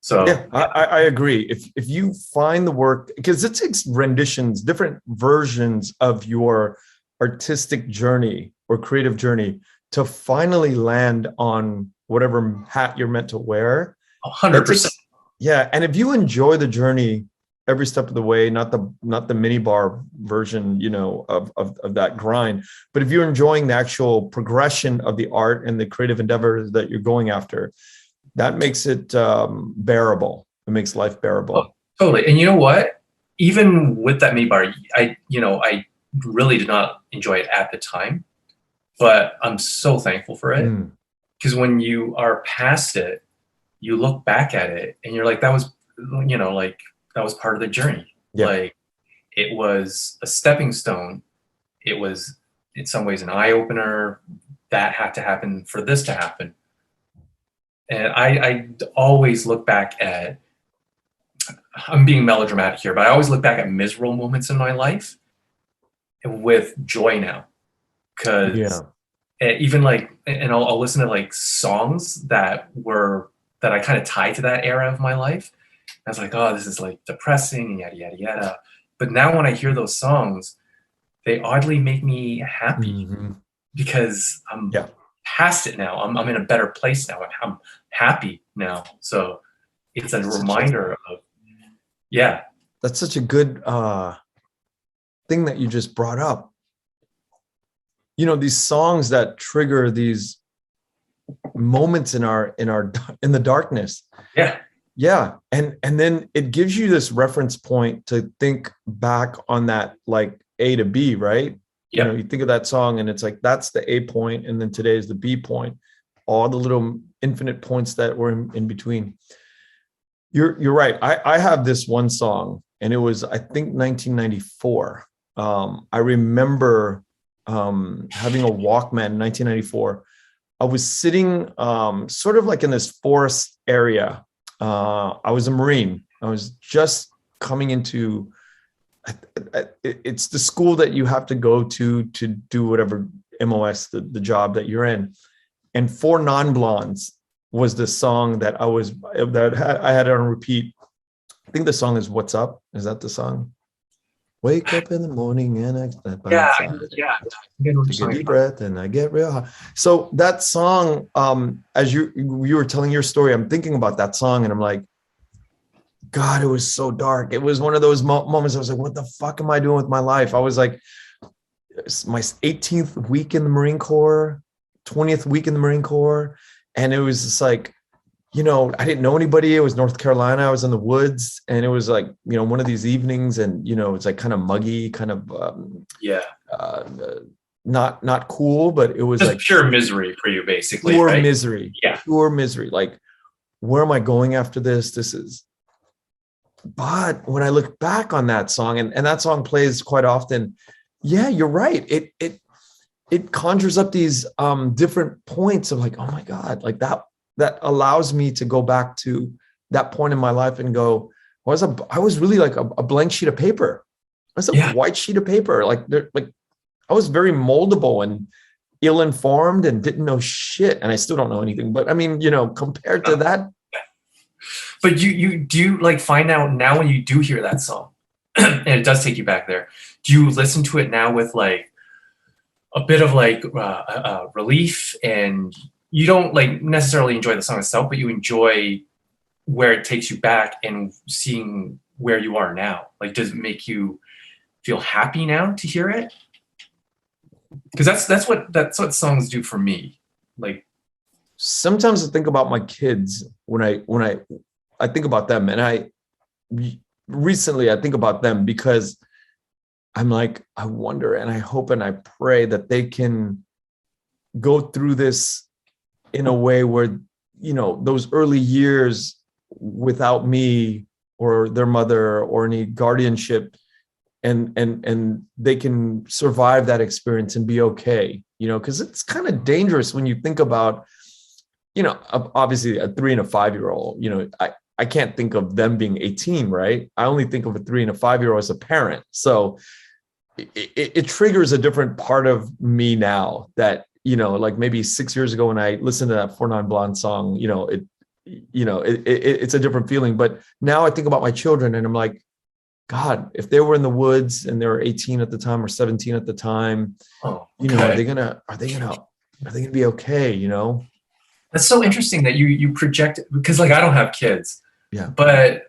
So yeah, I agree. If you find the work, because it takes renditions, different versions of your artistic journey or creative journey to finally land on whatever hat you're meant to wear. 100%. Yeah, and if you enjoy the journey every step of the way, not the mini bar version, of that grind, but if you're enjoying the actual progression of the art and the creative endeavors that you're going after, that makes it bearable. It makes life bearable. Oh, totally. And you know what? Even with that mini bar, I really did not enjoy it at the time, but I'm so thankful for it, because when you are past it, you look back at it and you're like, that was part of the journey. Yeah. Like, it was a stepping stone. It was in some ways an eye opener. That had to happen for this to happen. And I always look back at, I'm being melodramatic here, but I always look back at miserable moments in my life with joy now. Because even, like, and I'll listen to, like, songs that I kind of tie to that era of my life. I was like, oh, this is, like, depressing and yada, yada, yada. But now when I hear those songs, they oddly make me happy, because I'm past it now. I'm in a better place now. I'm happy now. So it's a reminder of, That's such a good thing that you just brought up. These songs that trigger these moments in the darkness. Yeah. Yeah. And then it gives you this reference point to think back on that, like A to B, right? You know, Yep. you think of that song and it's like, that's the A point, and then today is the B point, all the little infinite points that were in between. You're right. I have this one song, and it was, I think, 1994. I remember having a Walkman in 1994. I was sitting sort of like in this forest area. I was a Marine. I was just coming into, it's the school that you have to go to do whatever MOS, the job that you're in. And Four Non-Blondes was the song that I had on repeat. I think the song is "What's Up." Is that the song? Wake up in the morning and I step outside. Yeah. Take a deep breath and I get real high. So that song, as you were telling your story, I'm thinking about that song and I'm like, God, it was so dark. It was one of those moments I was like, what the fuck am I doing with my life? I was like, it's my 18th week in the Marine Corps, 20th week in the Marine Corps. And it was just like, you know, I didn't know anybody. It was North Carolina. I was in the woods, and it was like, you know, one of these evenings, and, you know, it's like kind of muggy, kind of, not cool, but it was just like pure misery for you, basically. Pure right? misery. Yeah. Pure misery. Like, where am I going after this? But when I look back on that song, and that song plays quite often, yeah, you're right. It conjures up these different points of like, oh my God, like that allows me to go back to that point in my life and go, I was really like a blank sheet of paper. I was a white sheet of paper. Like I was very moldable and ill-informed and didn't know shit. And I still don't know anything, but I mean, you know, compared to that. But you do like find out now when you do hear that song and it does take you back there. Do you listen to it now with like a bit of like relief, and you don't like necessarily enjoy the song itself, but you enjoy where it takes you back and seeing where you are now? Like, does it make you feel happy now to hear it? Because that's what songs do for me. Like, sometimes I think about my kids when I think about them, and recently I think about them because I'm like, I wonder and I hope and I pray that they can go through this in a way where, you know, those early years without me or their mother or any guardianship, and they can survive that experience and be okay, you know, because it's kind of dangerous when you think about, you know, obviously a 3 and a 5-year-old, you know, I can't think of them being 18, right? I only think of a 3 and a 5-year-old as a parent. So it triggers a different part of me now that, you know, like maybe 6 years ago when I listened to that Four Non-Blonde song, you know, it's a different feeling. But now I think about my children and I'm like, God, if they were in the woods and they were 18 at the time or 17 at the time, you know, are they gonna be okay? You know? that's so interesting that you project, because like I don't have kids. Yeah. But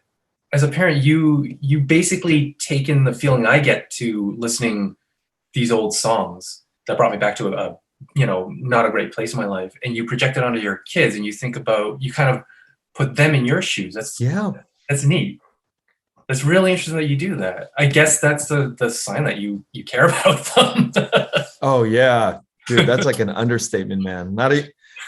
as a parent, you basically take in the feeling I get to listening these old songs that brought me back to a you know, not a great place in my life, and you project it onto your kids, and you think about, you kind of put them in your shoes. That's neat. That's really interesting that you do that. I guess that's the sign that you care about them. Oh yeah, dude, that's like an understatement, man.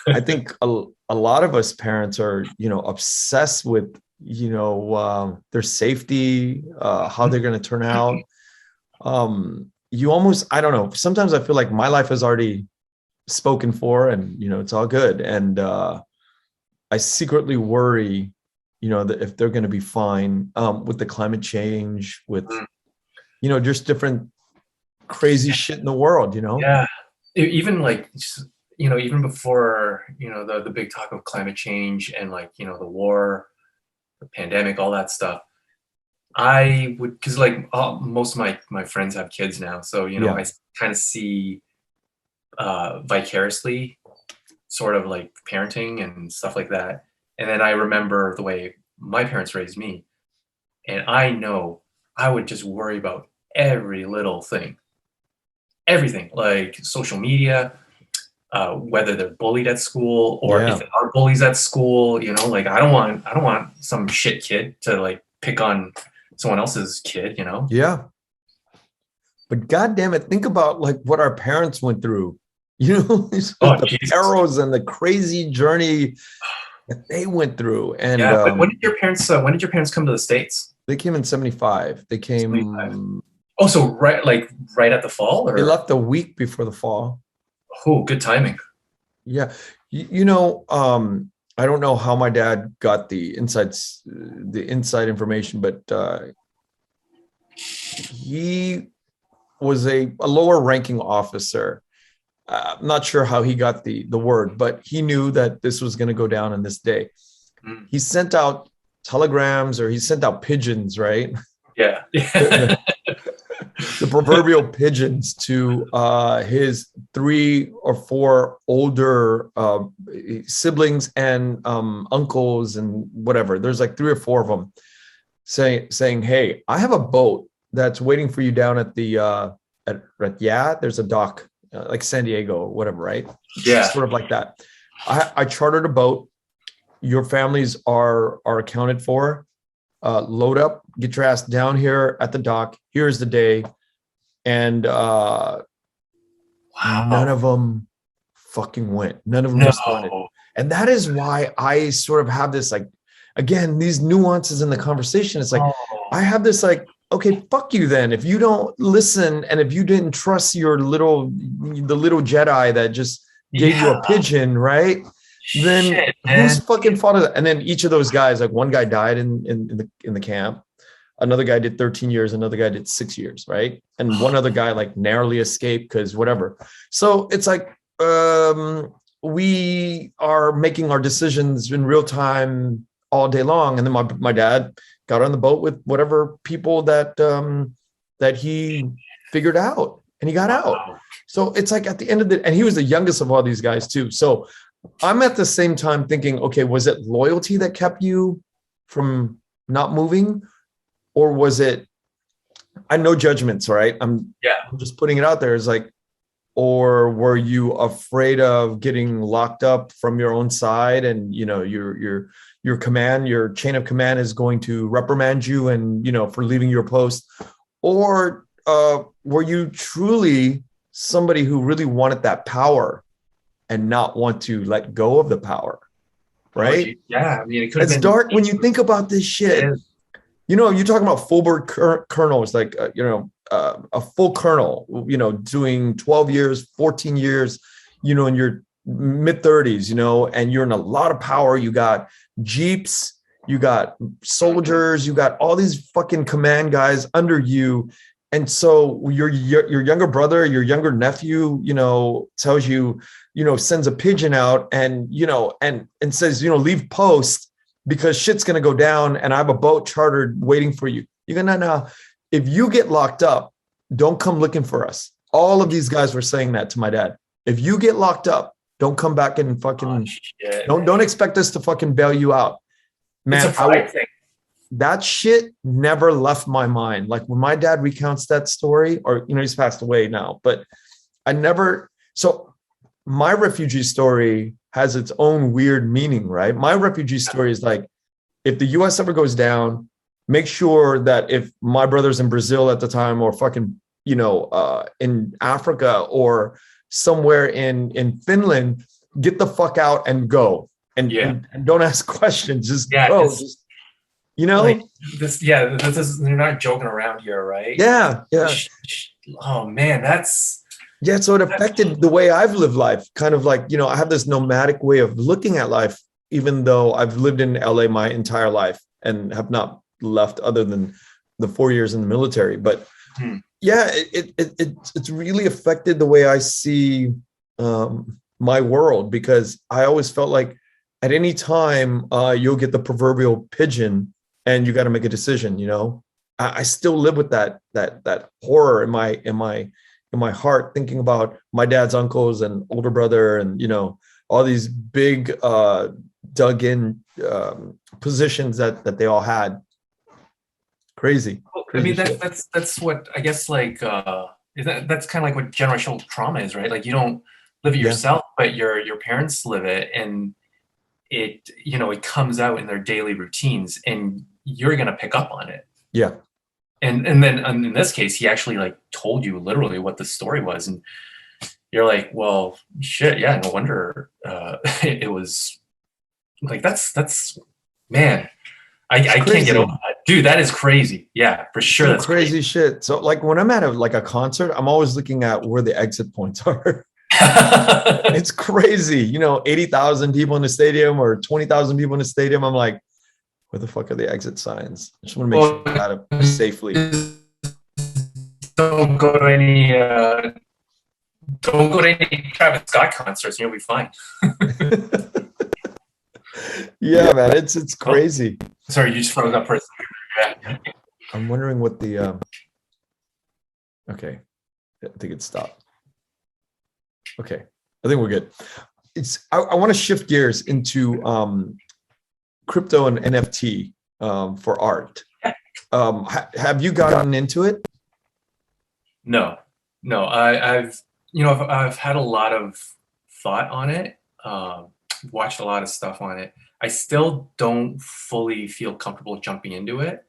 I think a lot of us parents are, you know, obsessed with, you know, their safety, how they're going to turn out. You almost, I don't know. Sometimes I feel like my life is already spoken for, and, you know, it's all good. And I secretly worry, you know, that if they're going to be fine with the climate change, with, you know, just different crazy shit in the world, you know? Yeah. Even like, you know, even before, you know, the big talk of climate change and like, you know, the war, the pandemic, all that stuff, I would, because like most of my friends have kids now. So, you know, I kind of see vicariously sort of like parenting and stuff like that. And then I remember the way my parents raised me. And I know I would just worry about every little thing, everything, like social media, whether they're bullied at school or Yeah. if there are bullies at school. You know, like I don't want some shit kid to like pick on someone else's kid. You know. Yeah. But God damn it, think about like what our parents went through. You know, Oh, the Jesus. perils and the crazy journey that they went through. And yeah. When did your parents? When did your parents come to the States? they came in 75. They came 75. Oh, so right at the fall, or they left a week before the fall. oh, good timing. Yeah. You know, I don't know how my dad got the inside information, but he was a lower ranking officer. I'm not sure how he got the word, but he knew that this was going to go down on this day. Mm. He sent out telegrams, or he sent out pigeons, right? Yeah. The proverbial pigeons to his 3 or 4 older siblings and uncles and whatever. There's like 3 or 4 of them saying, hey, I have a boat that's waiting for you down at the there's a dock like San Diego or whatever, right? Yeah. Sort of like that. I chartered a boat. Your families are accounted for. Load up, get your ass down here at the dock. Here's the day. And Wow. none of them fucking went. None of them responded. And that is why I sort of have this, like, again, these nuances in the conversation. It's like, I have this like, okay, fuck you then. If you don't listen, and if you didn't trust the little Jedi that just gave you a pigeon, right? Then Shit, whose fucking fault is it? And then each of those guys, like one guy died in the camp, another guy did 13 years, another guy did 6 years, right? And one other guy like narrowly escaped because whatever. So it's like we are making our decisions in real time all day long. And then my dad got on the boat with whatever people that he figured out, and he got out. So it's like at the end of and he was the youngest of all these guys too. So I'm at the same time thinking, okay, was it loyalty that kept you from not moving? Or was it, I know judgments, right? I'm just putting it out there. It's like, or were you afraid of getting locked up from your own side, and you know your command, your chain of command is going to reprimand you, and you know, for leaving your post? Or were you truly somebody who really wanted that power and not want to let go of the power, right? Yeah, I mean, it could have it's been dark when you think about this shit. You know, you're talking about full bird colonels, like a full colonel, you know, doing 12 years, 14 years, you know, in your mid 30s, you know, and you're in a lot of power. You got jeeps, you got soldiers, you got all these fucking command guys under you. And so your younger brother, your younger nephew, you know, tells you, you know, sends a pigeon out and, you know, and says, you know, leave post because shit's going to go down and I have a boat chartered waiting for you. You go, no. If you get locked up, don't come looking for us. All of these guys were saying that to my dad. If you get locked up, don't come back and fucking, don't expect us to fucking bail you out. Man, it's a pride thing. That shit never left my mind. Like when my dad recounts that story, or, you know, he's passed away now, but so my refugee story has its own weird meaning, right? My refugee story is like, if the US ever goes down, make sure that if my brother's in Brazil at the time, or fucking, you know, in Africa or somewhere in Finland, get the fuck out and go. And don't ask questions. Just go. Just, you know, like this is, you're not joking around here, right? Yeah. Oh man, so it affected the way I've lived life. Kind of like, you know, I have this nomadic way of looking at life, even though I've lived in LA my entire life and have not left other than the 4 years in the military. But it's really affected the way I see my world, because I always felt like at any time you'll get the proverbial pigeon and you got to make a decision. You know, I still live with that horror in my heart, thinking about my dad's uncles and older brother, and you know, all these big dug in positions that they all had. Crazy. I mean, that's what I guess, like that's kind of like what generational trauma is, right? Like you don't live it Yeah. yourself, but your parents live it, and it, you know, it comes out in their daily routines, and you're gonna pick up on it. Yeah. And then in this case, he actually like told you literally what the story was, and you're like, well, shit, yeah, no wonder it was like that's man, I can't get crazy. over that, dude. That is crazy. Yeah, for sure. Some That's crazy shit. So like when I'm at a concert, I'm always looking at where the exit points are. It's crazy. You know, 80,000 people in the stadium or 20,000 people in the stadium. I'm like, where the fuck are the exit signs? I just want to make sure I got it safely. Don't go to any don't go to any Travis Scott concerts. You'll be fine. Yeah, man, it's crazy. Sorry, you just froze up for a second. Yeah. I'm wondering what the okay, I think it stopped. Okay, I think we're good. I want to shift gears into crypto and NFT for art. Have you gotten into it? No, I've had a lot of thought on it, watched a lot of stuff on it. I still don't fully feel comfortable jumping into it,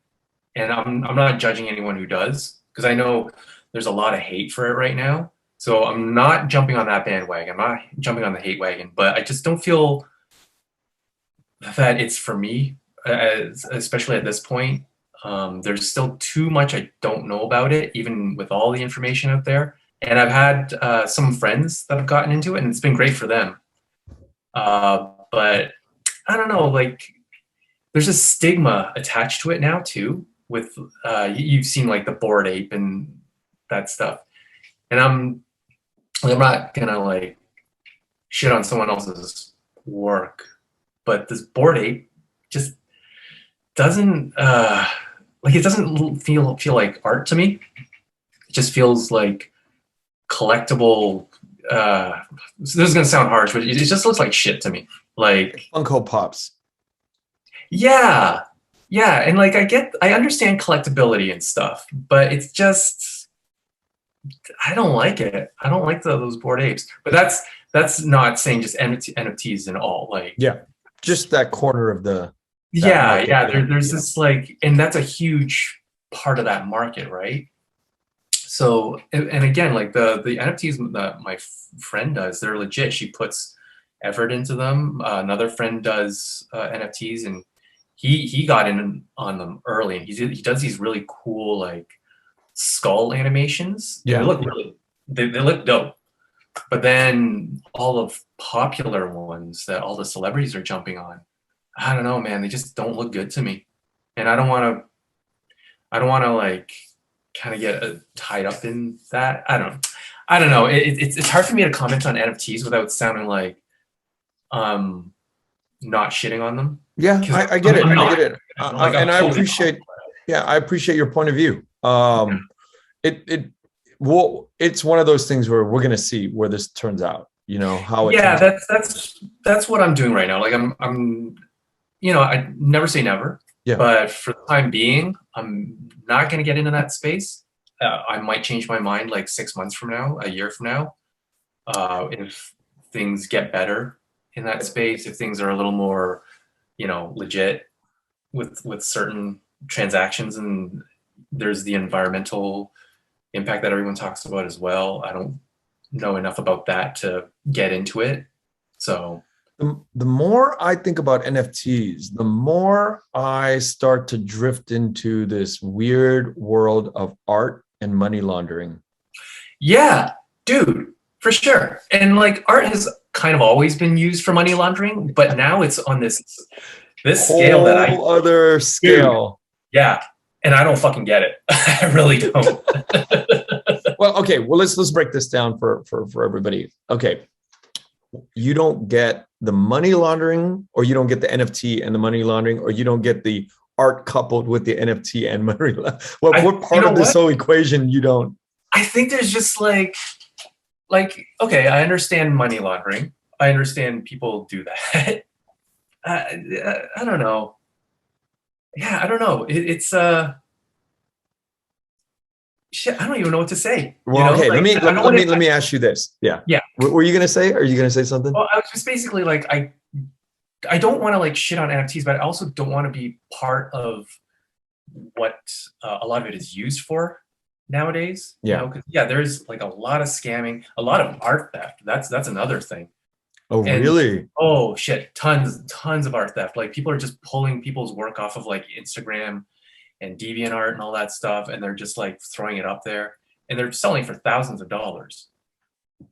and I'm not judging anyone who does, because I know there's a lot of hate for it right now. So I'm not jumping on that bandwagon. I'm not jumping on the hate wagon, but I just don't feel that it's for me, especially at this point. There's still too much I don't know about it, even with all the information out there. And I've had some friends that have gotten into it, and it's been great for them. But I don't know, like there's a stigma attached to it now too. With you've seen like the Bored Ape and that stuff, and I'm not gonna like shit on someone else's work, but this Bored Ape just doesn't like, it doesn't feel like art to me. It just feels like collectible. So this is gonna sound harsh, but it just looks like shit to me. Like Funko Pops. Yeah, and like I understand collectability and stuff, but it's just I don't like it. I don't like those Bored Apes. But that's not saying just NFTs and all. Like Yeah, just that corner of the yeah, market. there's this like, and that's a huge part of that market, right? So and again, like the NFTs that my friend does, they're legit. She puts effort into them. Another friend does NFTs, and he got in on them early, and he does these really cool like skull animations. Yeah. They look really they look dope. But then all of popular ones that all the celebrities are jumping on, I don't know, man, they just don't look good to me. And I don't want to like kind of get tied up in that. I don't know. It's hard for me to comment on NFTs without sounding like not shitting on them. Yeah, I get it. I get it. Like, and I totally appreciate, I appreciate your point of view. It's one of those things where we're going to see where this turns out, you know, how it yeah, turns that's what I'm doing right now. Like I'm you know, I never say never. Yeah. But for the time being, I'm not going to get into that space. I might change my mind like 6 months from now, a year from now, if things get better in that space, if things are a little more, you know, legit with certain transactions, and there's the environmental impact that everyone talks about as well. I don't know enough about that to get into it. So the more I think about NFTs, the more I start to drift into this weird world of art and money laundering. Yeah, dude, for sure. And like art has kind of always been used for money laundering, but now it's on this scale that Whole other scale. Dude, yeah, and I don't fucking get it. I really don't. Well, okay. Well, let's break this down for everybody. Okay, you don't get the money laundering, or you don't get the NFT and the money laundering, or you don't get the art coupled with the NFT and money. What part of this whole equation you don't? I think there's just like okay, I understand money laundering. I understand people do that. I don't know. Yeah, I don't know. It's shit, I don't even know what to say. Well, okay, Like, let me ask you this. Yeah. Yeah. What were you gonna say? Are you gonna say something? Well, I was just basically like, I don't want to like shit on NFTs, but I also don't want to be part of what a lot of it is used for nowadays. Yeah. You know, 'cause, yeah, there's like a lot of scamming, a lot of art theft. That's another thing. Oh, And really? oh shit, tons of art theft. Like people are just pulling people's work off of like Instagram and DeviantArt and all that stuff, and they're just like throwing it up there, and they're selling for thousands of dollars.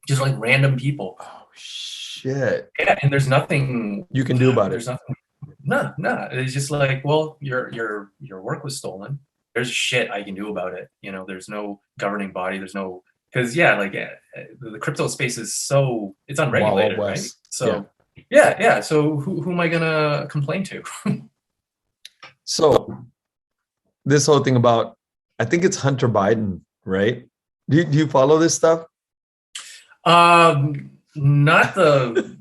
Just like random people. Oh shit. Yeah, and there's nothing You can do about it. There's nothing. No. It's just like, well, your work was stolen. There's shit I can do about it. You know, there's no governing body. There's no, because yeah, like the crypto space is so, it's unregulated, Wild right? West. So yeah. So who am I gonna complain to? So this whole thing about, I think it's Hunter Biden, right? Do you follow this stuff? Not the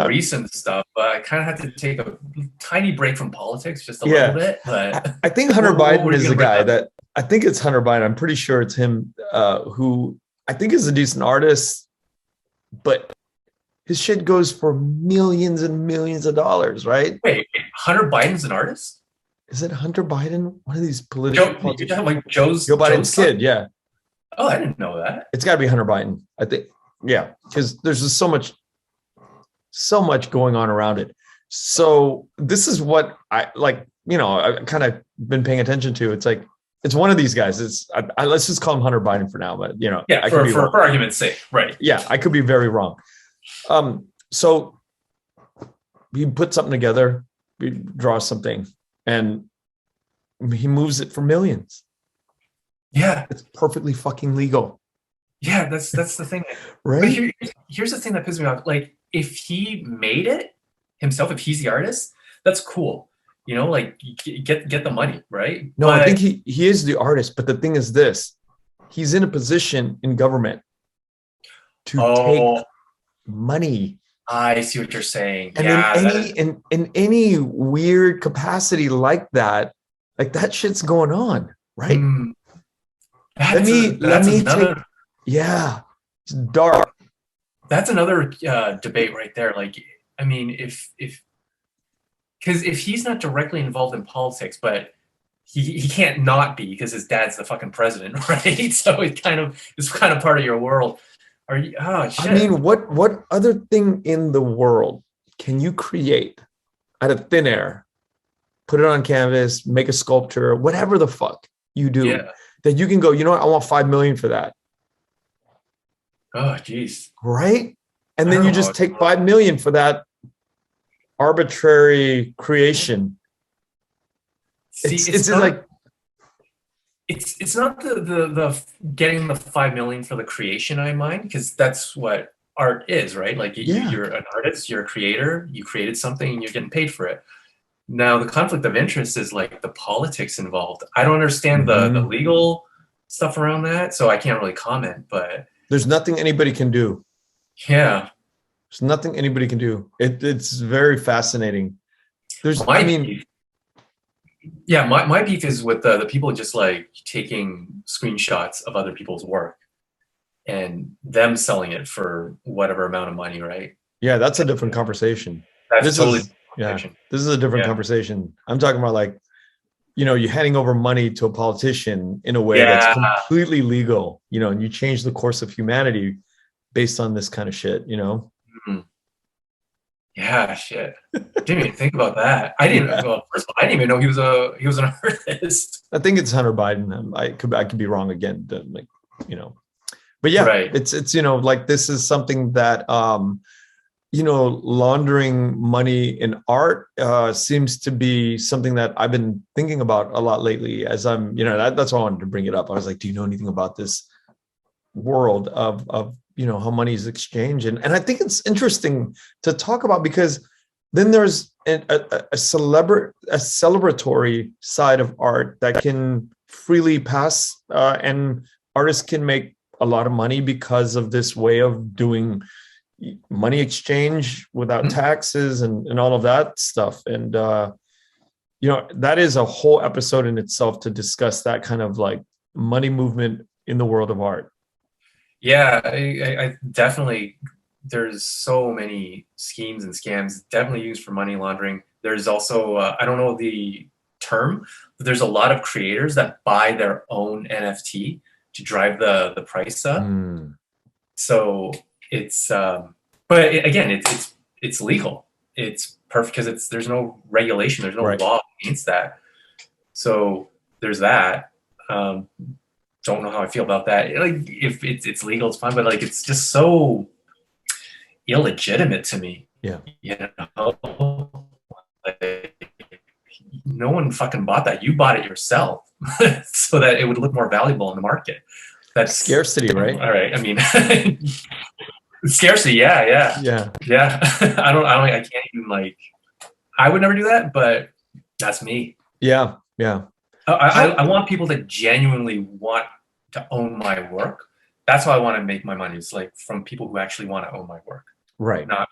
recent stuff, but I kind of had to take a tiny break from politics, just a little bit. But I think Hunter Biden what are you is the gonna bring guy up? that, I think it's Hunter Biden. I'm pretty sure it's him, who I think is a decent artist, but his shit goes for millions and millions of dollars, right? Wait, Hunter Biden's an artist? Is it Hunter Biden? One of these political Joe politicians? Joe Biden's son? kid, yeah. Oh, I didn't know that. It's got to be Hunter Biden, I think. Yeah, because there's just so much going on around it. So this is what I like, you know, I kind of been paying attention to. It's like, it's one of these guys. Let's just call him Hunter Biden for now, but you know, Yeah, for argument's sake, right? Yeah, I could be very wrong. So he put something together, he draws something, and he moves it for millions. Yeah, It's perfectly fucking legal. yeah, that's the thing. Right? But here's the thing that pisses me off. Like, if he made it himself, if he's the artist, that's cool. You know, like get the money, right? No, I think he is the artist, but the thing is this: he's in a position in government to take money. I see what you're saying. And yeah, in any weird capacity like that shit's going on, right? Let me take. Yeah, it's dark. That's another debate right there. Like, I mean, because if he's not directly involved in politics, but he can't not be because his dad's the fucking president, right? So it's kind of part of your world. Are you? Oh shit. I mean, what other thing in the world can you create out of thin air? Put it on canvas, make a sculpture, whatever the fuck you do, that you can go, you know what? I want 5 million for that. Oh, geez. Right? And then you just take 5 million for that arbitrary creation. See, it's not the getting the 5 million for the creation I mind, because that's what art is, right? Like you're an artist, you're a creator, you created something and you're getting paid for it. Now the conflict of interest is like the politics involved. I don't understand the legal stuff around that, so I can't really comment, but there's nothing anybody can do. Yeah. There's nothing anybody can do. It's very fascinating. My beef is with the people just like taking screenshots of other people's work and them selling it for whatever amount of money, right? Yeah, that's a different conversation. This is a different conversation. I'm talking about like, you know, you're handing over money to a politician in a way that's completely legal, you know, and you change the course of humanity based on this kind of shit, you know? Yeah, shit. Didn't even think about that. I didn't. Well, first of all, I didn't even know he was an artist. I think it's Hunter Biden. I could be wrong again. Like, you know, but yeah, it's you know, like this is something that you know, laundering money in art seems to be something that I've been thinking about a lot lately. As I'm, you know, that's why I wanted to bring it up. I was like, do you know anything about this world of you know, how money is exchanged? And I think it's interesting to talk about, because then there's a celebratory side of art that can freely pass, and artists can make a lot of money because of this way of doing money exchange without taxes and all of that stuff. And you know, that is a whole episode in itself to discuss that kind of like money movement in the world of art. Yeah, I definitely, there's so many schemes and scams definitely used for money laundering. There's also, I don't know the term, but there's a lot of creators that buy their own NFT to drive the price up. Mm. So it's, but again, it's legal. It's perfect because there's no regulation, there's no Right. law against that. So there's that. Don't know how I feel about that. Like, if it's legal, it's fine, but like, it's just so illegitimate to me. Yeah. You know, like, no one fucking bought that. You bought it yourself, so that it would look more valuable in the market. That's Scarcity, right? All right. I mean, scarcity. Yeah. I can't even, like, I would never do that, but that's me. Yeah. I want people to genuinely want to own my work. That's how I want to make my money. It's like from people who actually want to own my work, Right. not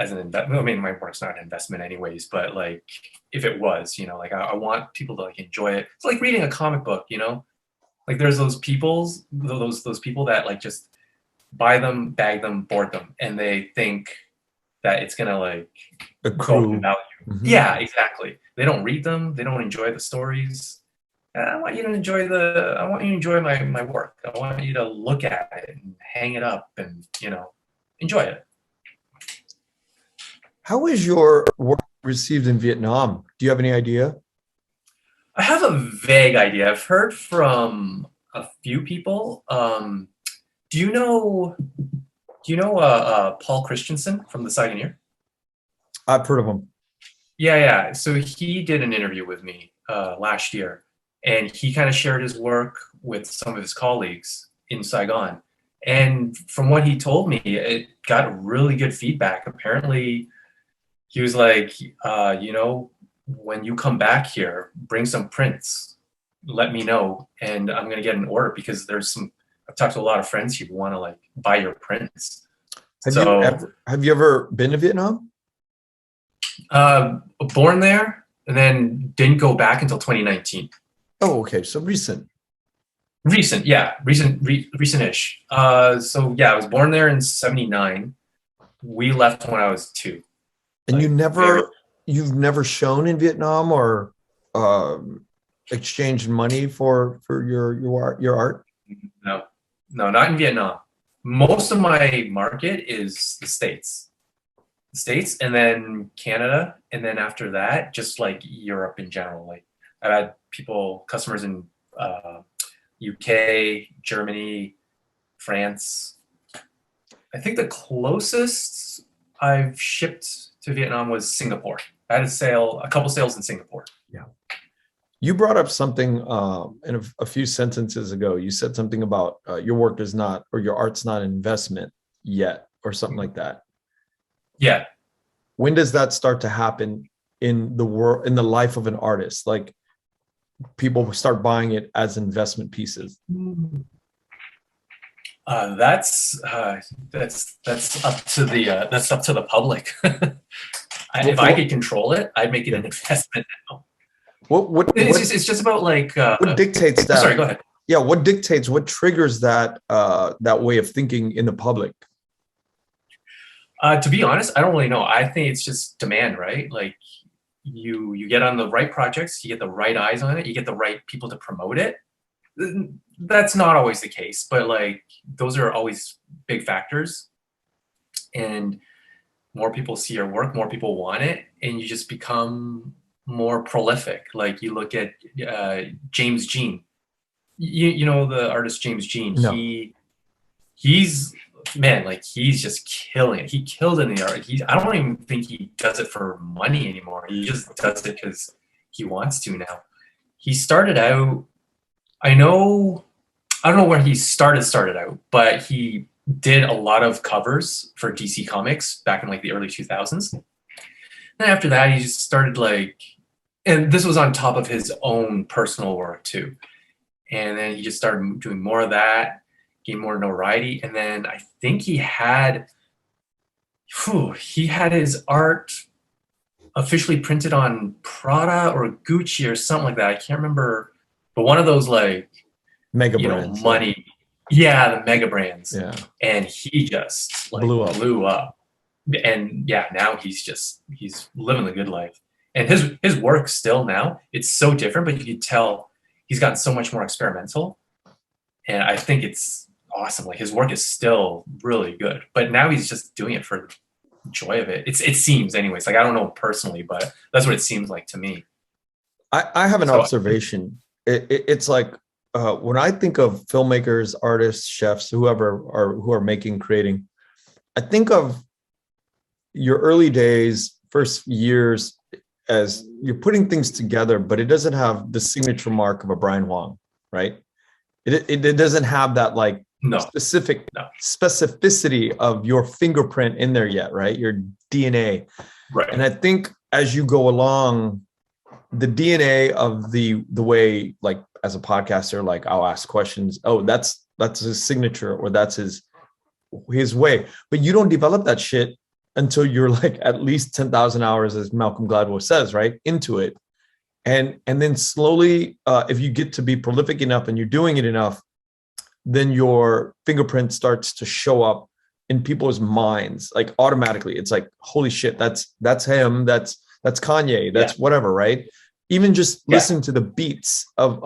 as an investment. I mean, my work's not an investment anyways, but like, if it was, you know, like, I want people to like enjoy it. It's like reading a comic book, you know, like there's those people that like just buy them, bag them, board them, and they think that it's gonna like go in value. Mm-hmm. Yeah, exactly. They don't read them. They don't enjoy the stories. I want you to enjoy my work. I want you to look at it and hang it up and, you know, enjoy it. How is your work received in Vietnam? Do you have any idea? I have a vague idea. I've heard from a few people. Do you know Paul Christensen from the Saguenay? I've heard of him. Yeah. So he did an interview with me last year, and he kind of shared his work with some of his colleagues in Saigon. And from what he told me, it got really good feedback. Apparently, he was like, you know, when you come back here, bring some prints. Let me know, and I'm gonna get an order, because I've talked to a lot of friends who want to like buy your prints. Have you ever been to Vietnam? Born there, and then didn't go back until 2019. Oh, okay. So recent. Recent-ish. So yeah, I was born there in '79. We left when I was 2. And you've never shown in Vietnam or exchanged money for your art? No, not in Vietnam. Most of my market is the States, and then Canada, and then after that, just like Europe in general. Like, I've had customers in UK, Germany, France. I think the closest I've shipped to Vietnam was Singapore. I had a couple sales in Singapore. Yeah. You brought up something in a few sentences ago. You said something about your work is not, or your art's not an investment yet, or something like that. Yeah. When does that start to happen in the world, in the life of an artist? Like, people start buying it as investment pieces. That's up to the public. If I could control it, I'd make it an investment now. It's just about like what dictates that? Sorry, go ahead. Yeah, what triggers that way of thinking in the public? To be honest, I don't really know. I think it's just demand, right? Like, you get on the right projects, you get the right eyes on it, you get the right people to promote it. That's not always the case, but like, those are always big factors. And more people see your work, more people want it, and you just become more prolific. Like, you look at James Jean. You know the artist James Jean? No. He's just killing it. He killed in the art. I don't even think he does it for money anymore. He just does it because he wants to now. He started out, I don't know where he started out, but he did a lot of covers for DC Comics back in like the early 2000s. Then after that, he just started like, and this was on top of his own personal work too. And then he just started doing more of that, gained more notoriety. And then I think he had his art officially printed on Prada or Gucci or something like that. I can't remember, but one of those like Mega you know, brands, money. Yeah, the mega brands. yeah, And he just like blew up. And yeah, now he's living the good life. And his work still now, it's so different, but you can tell he's gotten so much more experimental. And I think it's awesome. Like his work is still really good, but now he's just doing it for the joy of it. It seems anyways. Like I don't know personally, but that's what it seems like to me. I have an So observation. It's like when I think of filmmakers, artists, chefs, who are making, creating, I think of your early days, first years, as you're putting things together, but it doesn't have the signature mark of a Brian Hoang, right? It doesn't have that like no, specific no. specificity of your fingerprint in there yet, right? Your DNA. Right. And I think as you go along, the DNA of the way, like as a podcaster, like I'll ask questions. Oh, that's his signature, or that's his way. But you don't develop that shit until you're like at least 10,000 hours, as Malcolm Gladwell says, right, into it. And then slowly, if you get to be prolific enough and you're doing it enough, then your fingerprint starts to show up in people's minds, like automatically. It's like, holy shit, that's him, that's Kanye, that's whatever, right? Even just listening to the beats of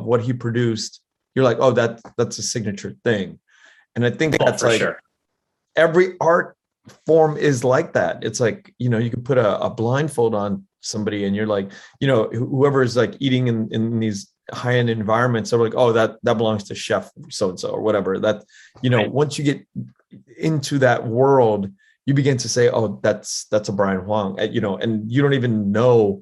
what he produced, you're like, oh, that's a signature thing. And I think that's like sure. Every art form is like that. It's like, you know, you could put a blindfold on somebody and you're like, you know, whoever is like eating in these high-end environments, they're like, oh, that belongs to chef so-and-so or whatever. That, you know, once you get into that world, you begin to say, oh, that's a Brian Hoang, you know, and you don't even know,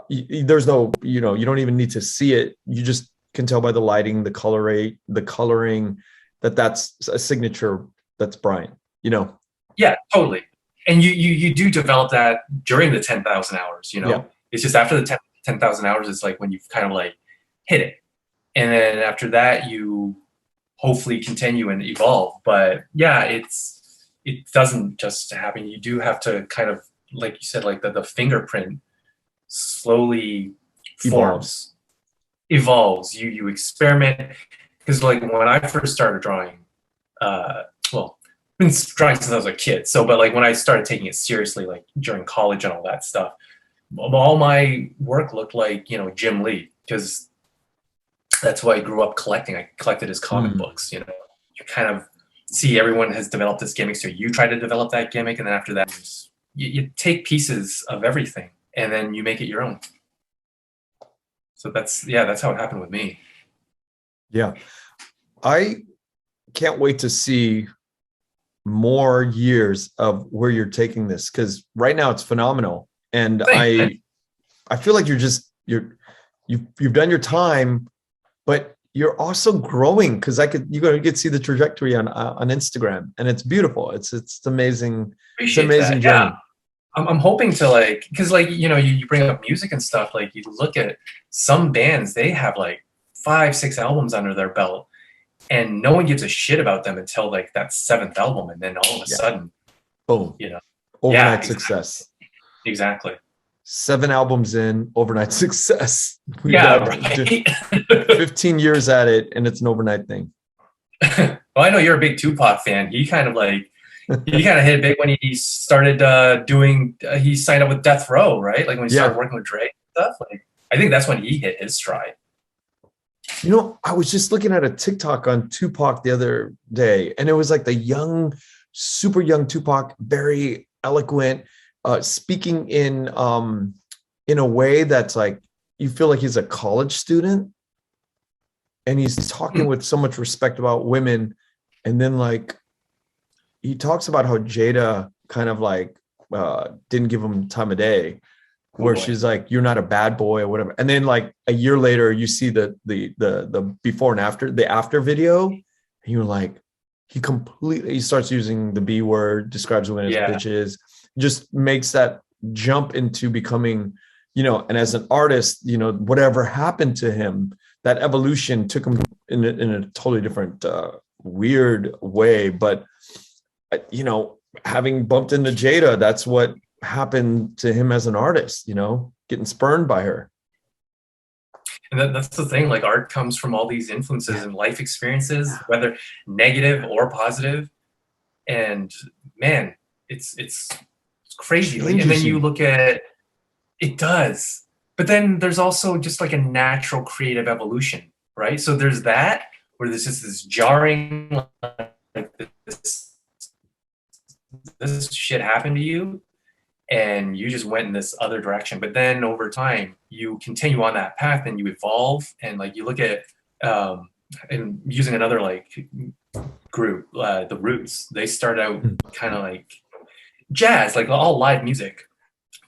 there's no, you know, you don't even need to see it. You just can tell by the lighting, the coloring, that's a signature. That's Brian, you know? Yeah, totally. And you do develop that during the 10,000 hours, you know? Yeah. It's just after the 10,000 hours, it's like when you've kind of like hit it. And then after that, you hopefully continue and evolve. But yeah, it doesn't just happen. You do have to kind of, like you said, like the fingerprint slowly evolves. You experiment. Because like when I first started drawing, well, I've been drawing since I was a kid. So, but like when I started taking it seriously, like during college and all that stuff, all my work looked like, you know, Jim Lee, because that's why I grew up collecting. I collected his comic books, you know. You kind of see everyone has developed this gimmick, so you try to develop that gimmick, and then after that, you take pieces of everything, and then you make it your own. So that's how it happened with me. Yeah. I can't wait to see more years of where you're taking this, because right now it's phenomenal. And I feel like you've done your time, but you're also growing, because you get to see the trajectory on Instagram, and it's beautiful. It's amazing. It's an amazing journey. Yeah. I'm hoping to, like, because like, you know, you bring up music and stuff, like you look at some bands, they have like 5-6 albums under their belt, and no one gives a shit about them until like that 7th album, and then all of a sudden, boom, you know, overnight success. Exactly. 7 albums in, overnight success. Right. 15 years at it, and it's an overnight thing. Well, I know you're a big Tupac fan. He kind of hit big when he started he signed up with Death Row, right? Like when he started working with Dre and stuff. Like I think that's when he hit his stride. You know, I was just looking at a TikTok on Tupac the other day, and it was like the young, super young Tupac, very eloquent, speaking in a way that's like, you feel like he's a college student, and he's talking with so much respect about women. And then like, he talks about how Jada kind of like didn't give him time of day, where she's like, you're not a bad boy or whatever. And then like a year later, you see the before and after, the after video, and you're like, he starts using the B word, describes women as bitches, just makes that jump into becoming, you know, and as an artist, you know, whatever happened to him, that evolution took him in a totally different weird way. But you know, having bumped into Jada, that's what happened to him as an artist, you know, getting spurned by her. And that's the thing, like art comes from all these influences and life experiences, whether negative or positive. And man, it's crazy. Like, and then you look at it does. But then there's also just like a natural creative evolution, right? So there's that where there's just this jarring, like this shit happened to you, and you just went in this other direction. But then over time, you continue on that path and you evolve. And like you look at, and using another like group, the Roots, they start out kind of like jazz, like all live music,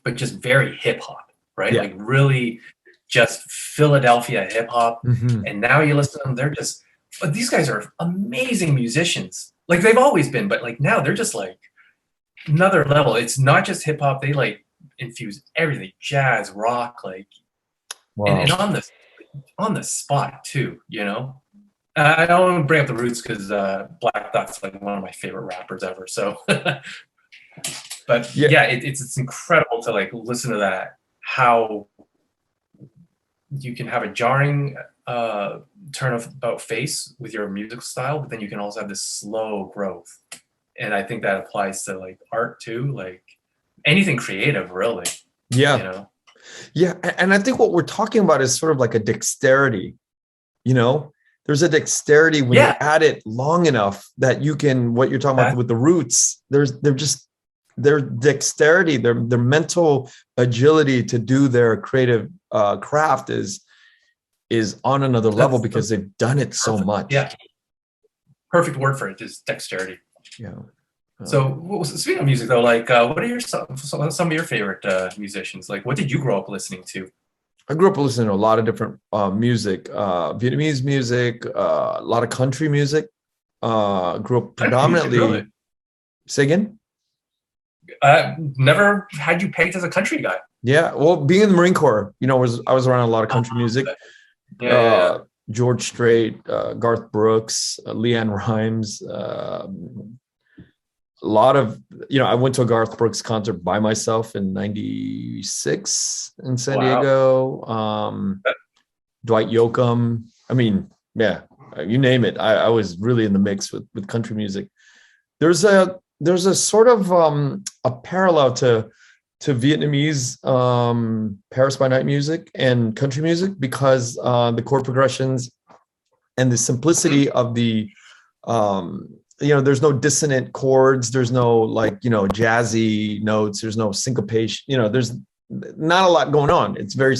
but just very hip hop, right? Yeah. Like really just Philadelphia hip hop. And now you listen to them, they're just, but these guys are amazing musicians. Like they've always been, but like now they're just like another level. It's not just hip hop. They like infuse everything, jazz, rock, like, and on the spot too, you know? I don't want to bring up the Roots because Black Thought's like one of my favorite rappers ever. So, but yeah, it's incredible to like listen to that, how you can have a jarring turn of about face with your musical style, but then you can also have this slow growth. And I think that applies to like art too, like anything creative, really. Yeah. You know? Yeah. And I think what we're talking about is sort of like a dexterity, you know? There's a dexterity when you add it long enough that you can, what you're talking about with the Roots, their dexterity, their mental agility to do their creative craft is on another level because they've done it so much. Yeah. Perfect word for it is dexterity. Yeah. So speaking of music though, like what are some of your favorite musicians? Like what did you grow up listening to? I grew up listening to a lot of different music, Vietnamese music, a lot of country music. Grew up predominantly. Really? Say again? Never had you pegged as a country guy. Yeah, well, being in the Marine Corps, you know, I was around a lot of country music. George Strait, Garth Brooks, Leanne Rimes. A lot of, you know, I went to a Garth Brooks concert by myself in '96 in San Diego. Dwight Yoakam. I mean, yeah, you name it. I was really in the mix with country music. There's a sort of a parallel to Vietnamese Paris by Night music and country music because the chord progressions and the simplicity of the you know, there's no dissonant chords. There's no like, you know, jazzy notes. There's no syncopation. You know, there's not a lot going on. It's very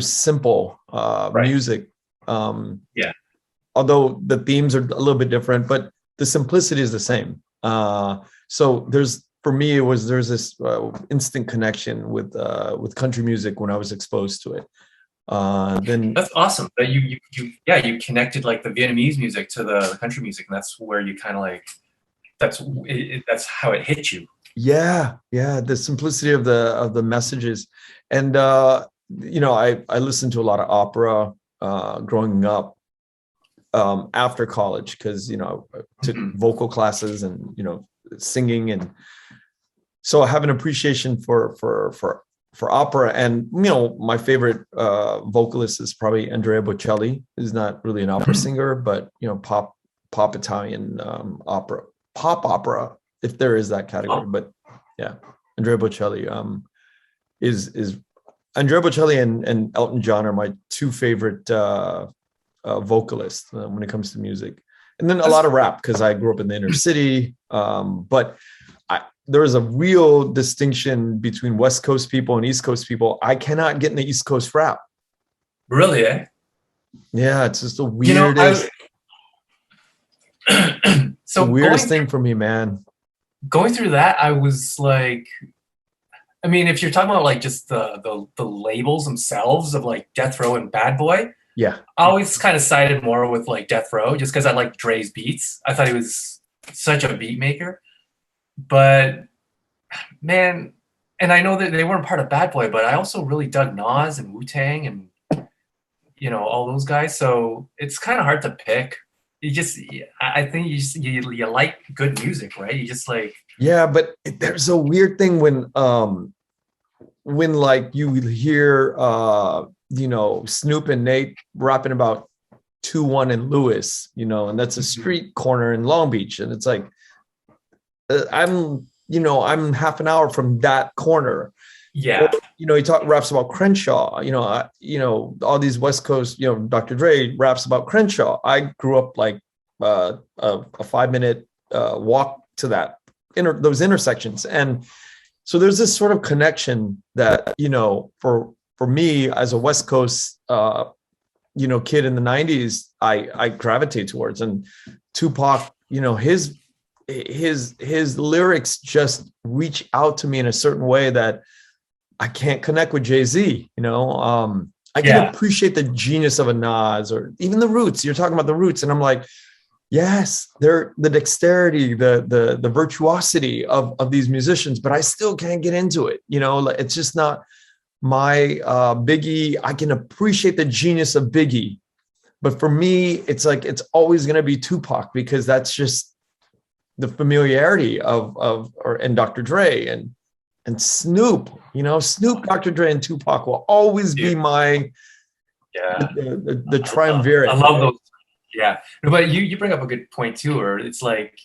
simple music. Although the themes are a little bit different, but the simplicity is the same. So for me, there's this instant connection with country music when I was exposed to it. Then that's awesome that you connected like the Vietnamese music to the country music, and that's where you kind of like that's how it hit you. Yeah, the simplicity of the messages, and you know, I listened to a lot of opera growing up after college because, you know, I took vocal classes and, you know, singing, and so I have an appreciation for opera. And, you know, my favorite vocalist is probably Andrea Bocelli. He's not really an opera singer, but, you know, pop Italian opera, pop opera, if there is that category. But yeah, Andrea Bocelli is Andrea Bocelli and Elton John are my two favorite vocalists when it comes to music. And then a lot of rap because I grew up in the inner city. But there is a real distinction between West Coast people and East Coast people. I cannot get in the East Coast rap. Really, eh? Yeah, it's just the weirdest, so the weirdest thing for me, man. Going through that, I was like, I mean, if you're talking about like just the labels themselves of like Death Row and Bad Boy, yeah, I always kind of sided more with like Death Row just because I liked Dre's beats. I thought he was such a beat maker. But man, and I know that they weren't part of Bad Boy, but I also really dug Nas and Wu-Tang and, you know, all those guys. So it's kind of hard to pick. I think you like good music, right? You just like. Yeah, but there's a weird thing when like you hear Snoop and Nate rapping about 2-1 in Lewis, and that's a street corner in Long Beach. And it's like, I'm half an hour from that corner. Yeah. Or, he raps about Crenshaw, all these West Coast, Dr. Dre raps about Crenshaw. I grew up like a 5-minute walk to those intersections. And so there's this sort of connection that, for me as a West Coast, kid in the 90s, I gravitate towards. And Tupac, his lyrics just reach out to me in a certain way that I can't connect with Jay-Z. I can appreciate the genius of a Nas or even the Roots. You're talking about the Roots, and I'm like, yes, they're the dexterity, the virtuosity of these musicians, but I still can't get into it. It's just not my Biggie. I can appreciate the genius of Biggie, but for me, it's like it's always going to be Tupac, because that's just the familiarity and Dr. Dre and Snoop. Snoop, Dr. Dre, and Tupac will always be my the triumvirate. I love those. Yeah, but you bring up a good point too, where it's like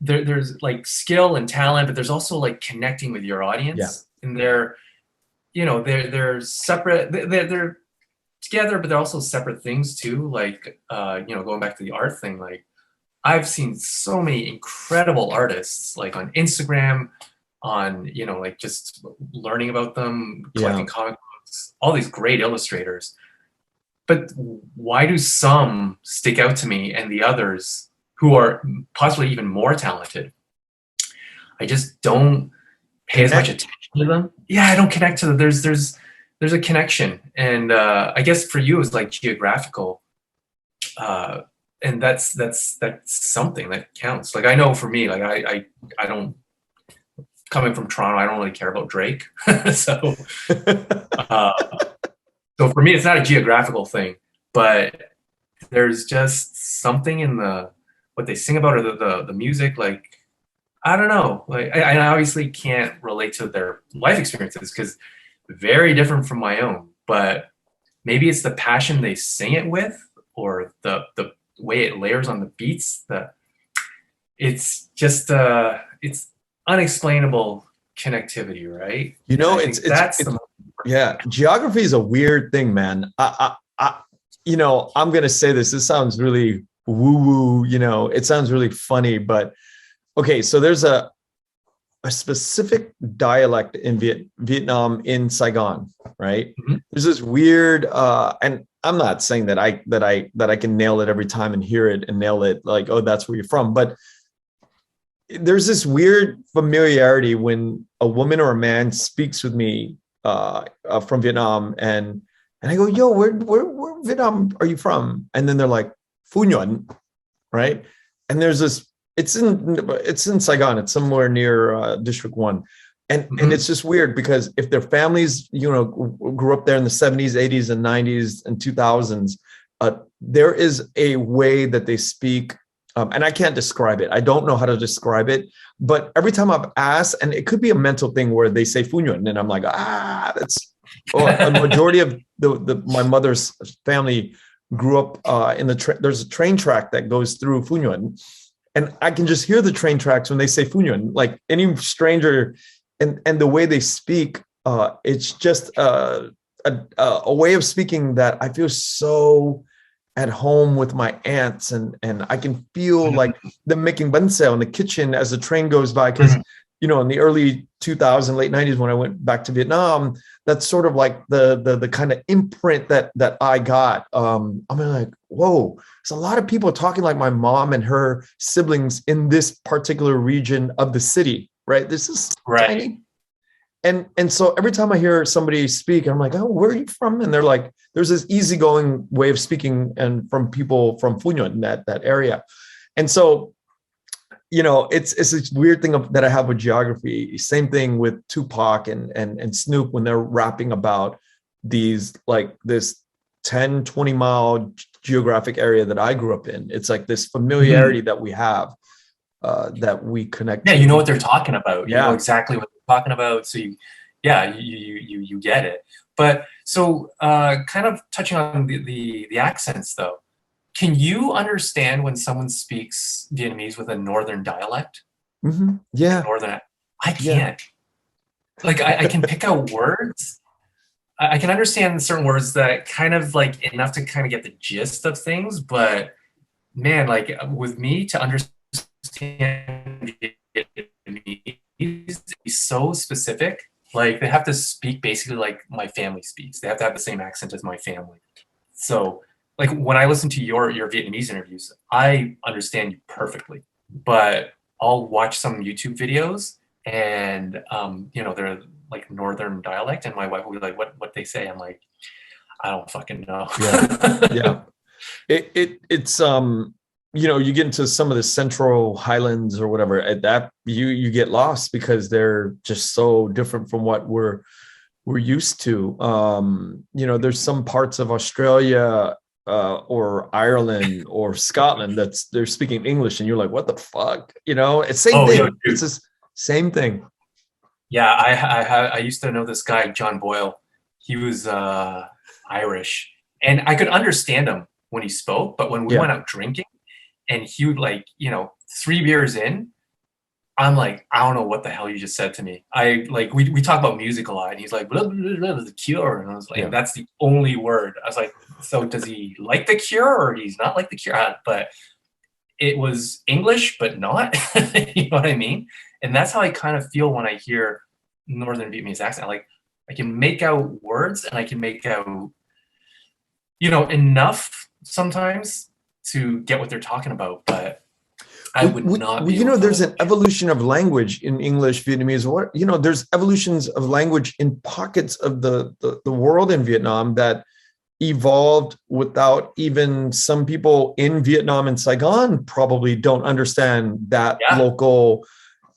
there's like skill and talent, but there's also like connecting with your audience, and they're separate. They're together, but they're also separate things too. Like going back to the art thing, like I've seen so many incredible artists like on Instagram, on like just learning about them, collecting comic books, all these great illustrators. But why do some stick out to me and the others, who are possibly even more talented, I just don't pay as much attention to them? Yeah, I don't connect to them. There's a connection, and I guess for you it's like geographical, and that's something that counts. Like I know for me, like I don't, coming from Toronto, I don't really care about Drake, so. So for me, it's not a geographical thing, but there's just something in what they sing about, or the music. Like, I don't know. Like, I obviously can't relate to their life experiences because very different from my own. But maybe it's the passion they sing it with, or the way it layers on the beats. That it's just it's unexplainable connectivity, right? Geography is a weird thing, man. I'm going to say this. This sounds really woo-woo, it sounds really funny, but okay. So there's a specific dialect in Vietnam, in Saigon, right? Mm-hmm. There's this weird, and I'm not saying that I can nail it every time and hear it and nail it like, oh, that's where you're from. But there's this weird familiarity when a woman or a man speaks with me from Vietnam, and I go, yo, where Vietnam are you from? And then they're like, Phu Nhuận, right? And there's this, it's in Saigon, it's somewhere near District 1. And it's just weird because if their families, grew up there in the 70s, 80s, and 90s and 2000s, there is a way that they speak. And I can't describe it. I don't know how to describe it. But every time I've asked, and it could be a mental thing where they say Phu Nhuận, and I'm like, that's a majority of my mother's family grew up in there's a train track that goes through Phu Nhuận, and I can just hear the train tracks when they say Phu Nhuận. Like any stranger, and the way they speak, it's just a way of speaking that I feel so at home with my aunts, and I can feel like them making banseo in the kitchen as the train goes by. Because in the early 2000s, late 90s, when I went back to Vietnam, that's sort of like the kind of imprint that I got. I'm like, whoa, there's a lot of people talking like my mom and her siblings in this particular region of the city, right? This is tiny. And so every time I hear somebody speak, I'm like, oh, where are you from? And they're like, there's this easygoing way of speaking, and from people from Phu Nhuận, that area. And so, it's this weird thing that I have with geography. Same thing with Tupac and Snoop when they're rapping about these, like this 10, 20 mile geographic area that I grew up in. It's like this familiarity that we have, that we connect. Yeah, you know what they're talking about. You know exactly what they're talking about. So you get it. But so kind of touching on the accents though, can you understand when someone speaks Vietnamese with a northern dialect? Yeah, Northern, I yeah. can't. Like I can pick out words. I can understand certain words that kind of like enough to kind of get the gist of things, but man, like with me to understand Vietnamese, be so specific. Like they have to speak basically like my family speaks. They have to have the same accent as my family. So like when I listen to your Vietnamese interviews, I understand you perfectly. But I'll watch some YouTube videos and you know, they're like northern dialect and my wife will be like, what they say? I'm like, I don't fucking know. Yeah, yeah. It's you know, you get into some of the central highlands or whatever, at that you get lost because they're just so different from what we're used to. You know, there's some parts of Australia or Ireland or Scotland they're speaking English and you're like, what the fuck? You know, it's same Oh, thing. yeah, It's dude. this same thing. Yeah, I used to know this guy, John Boyle. He was Irish, and I could understand him when he spoke, but when we Yeah. went out drinking, and he would like, you know, 3 beers in, I'm like, I don't know what the hell you just said to me. I like we talk about music a lot, and he's like, blah, blah, blah, blah, the Cure, and I was like, Yeah. that's the only word. I was like, so does he like the Cure or he's not like the Cure? But it was English, but not. You know what I mean? And that's how I kind of feel when I hear Northern Vietnamese accent. Like I can make out words and I can make out, you know, enough sometimes to get what they're talking about, but I would not be You able know, there's to. an evolution of language in English, Vietnamese. What, you know, there's evolutions of language in pockets of the world in Vietnam that evolved without even some people in Vietnam and Saigon probably don't understand that Yeah. local,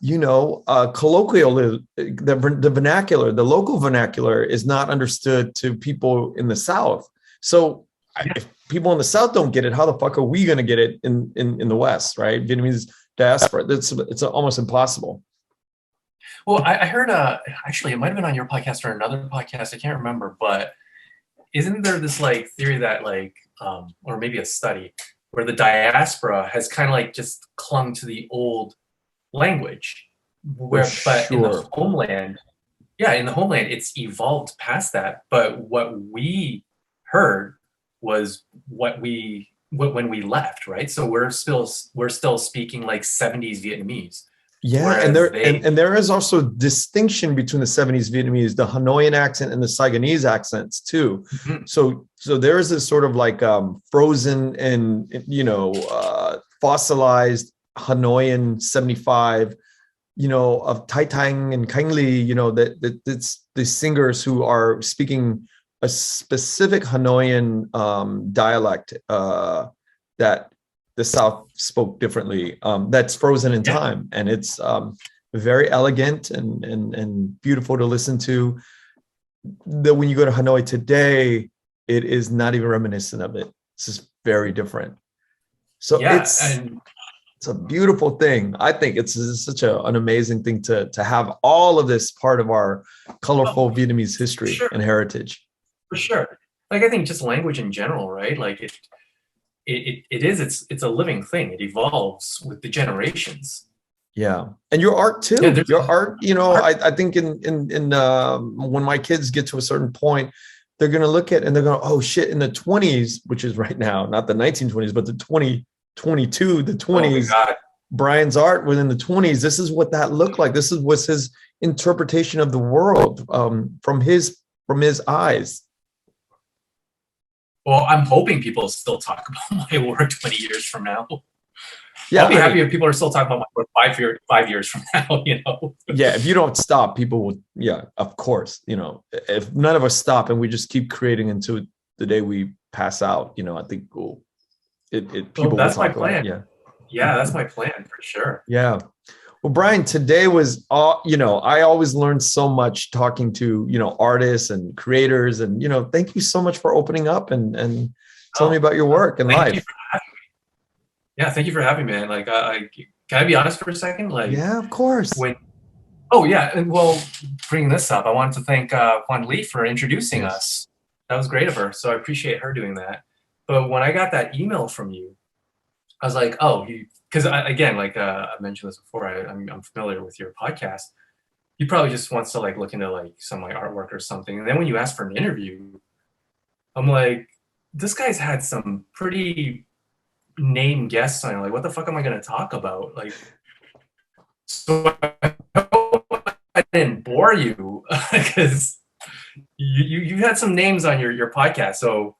you know, colloquial, the vernacular, the local vernacular is not understood to people in the South. So if people in the South don't get it, how the fuck are we going to get it in the West, right? Vietnamese diaspora. It's almost impossible. Well, I heard, actually, it might have been on your podcast or another podcast. I can't remember, but isn't there this like theory that like, or maybe a study where the diaspora has kind of like just clung to the old language, For but in the sure. homeland, yeah, in the homeland, it's evolved past that. But what we heard was when we left, right? So we're still speaking like 70s Vietnamese, Yeah, and whereas they, there is also distinction between the 70s Vietnamese, the Hanoian accent and the Saigonese accents too. Mhm. So there is this sort of like frozen and, you know, fossilized Hanoian 75, you know, of Tai Tang and Kang Lee, you know, that it's the singers who are speaking a specific Hanoian dialect that the South spoke differently. That's frozen in Yeah, time, and it's very elegant and beautiful to listen to. That when you go to Hanoi today, it is not even reminiscent of it. It's just very different. So yeah, and it's a beautiful thing. I think it's such an amazing thing to have all of this part of our colorful oh, Vietnamese for history sure, and heritage. for sure. Like I think just language in general, right? Like it's a living thing. It evolves with the generations. Yeah, and your art Yeah, too. there's Your art, you know, art. I think in when my kids get to a certain point, they're going to look at and they're going, oh shit, in the 20s, which is right now, not the 1920s, but the 2022, the Oh my 20s, God. Brian's art within the 20s. This is what that looked like. This was his interpretation of the world from his eyes. Well, I'm hoping people still talk about my work 20 years from now. Yeah, I'll be I happy mean, if people are still talking about my work 5 years from now, you know? yeah, if you don't stop, people will, yeah, of course, you know, if none of us stop and we just keep creating until the day we pass out, you know, I think So people will that's my talk about it. plan. Yeah. Yeah, that's my plan for sure. Yeah. Well, Brian, today was, you know, I always learn so much talking to, you know, artists and creators, and, you know, thank you so much for opening up and telling me Oh, about your work and thank you life. for having me. Yeah, thank you for having me, man. Like, can I be honest for a second? Like, Yeah, of course. when Oh yeah, and well, bringing this up, I wanted to thank Juan Lee for introducing Yes. us. That was great of her, so I appreciate her doing that. But when I got that email from you, I was like, oh, because again, like I mentioned this before, I'm familiar with your podcast. He probably just wants to like look into like some like artwork or something. And then when you ask for an interview, I'm like, this guy's had some pretty name guests on. Like, what the fuck am I going to talk about? Like, so I hope I didn't bore you because you had some names on your podcast. So